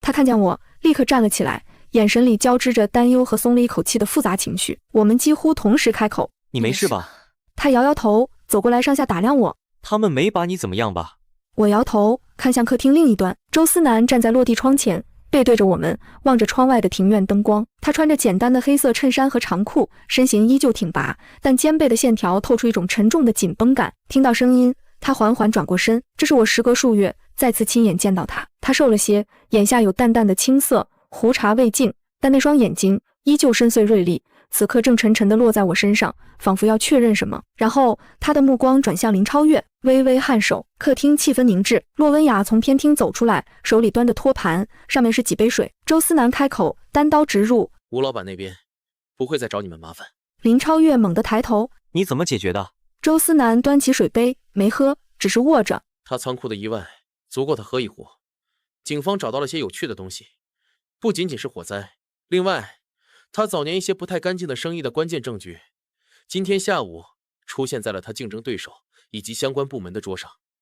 Speaker 1: 他看见我，立刻站了起来，眼神里交织着担忧和松了一口气的复杂情绪。我们几乎同时开口：
Speaker 9: 你没事吧？
Speaker 1: 他摇摇头，走过来上下打量我。
Speaker 9: 他们没把你怎么样吧？
Speaker 1: 我摇头，看向客厅另一端，周思南站在落地窗前，背对着我们，望着窗外的庭院灯光。他穿着简单的黑色衬衫和长裤，身形依旧挺拔，但肩背的线条透出一种沉重的紧绷感。听到声音，他缓缓转过身。这是我时隔数月再次亲眼见到他。他瘦了些，眼下有淡淡的青色，胡茬未尽，但那双眼睛依旧深邃锐利，此刻正沉沉地落在我身上，仿佛要确认什么。然后他的目光转向林超越，微微颔首。客厅气氛凝滞，洛温雅从偏厅走出来，手里端着托盘，上面是几杯水。周思南开口，单刀直入：
Speaker 3: 吴老板那边不会再找你们麻烦。
Speaker 1: 林超越猛地抬头：
Speaker 9: 你怎么解决的？
Speaker 1: 周思南端起水杯，没喝，只是握着。
Speaker 3: 他仓库的意外足够他喝一壶。警方找到了些有趣的东西，不仅仅是火灾，另外他早年一些不太干净的生意的关键证据，今天下午出现在了他竞争对手以及相关部门的桌上。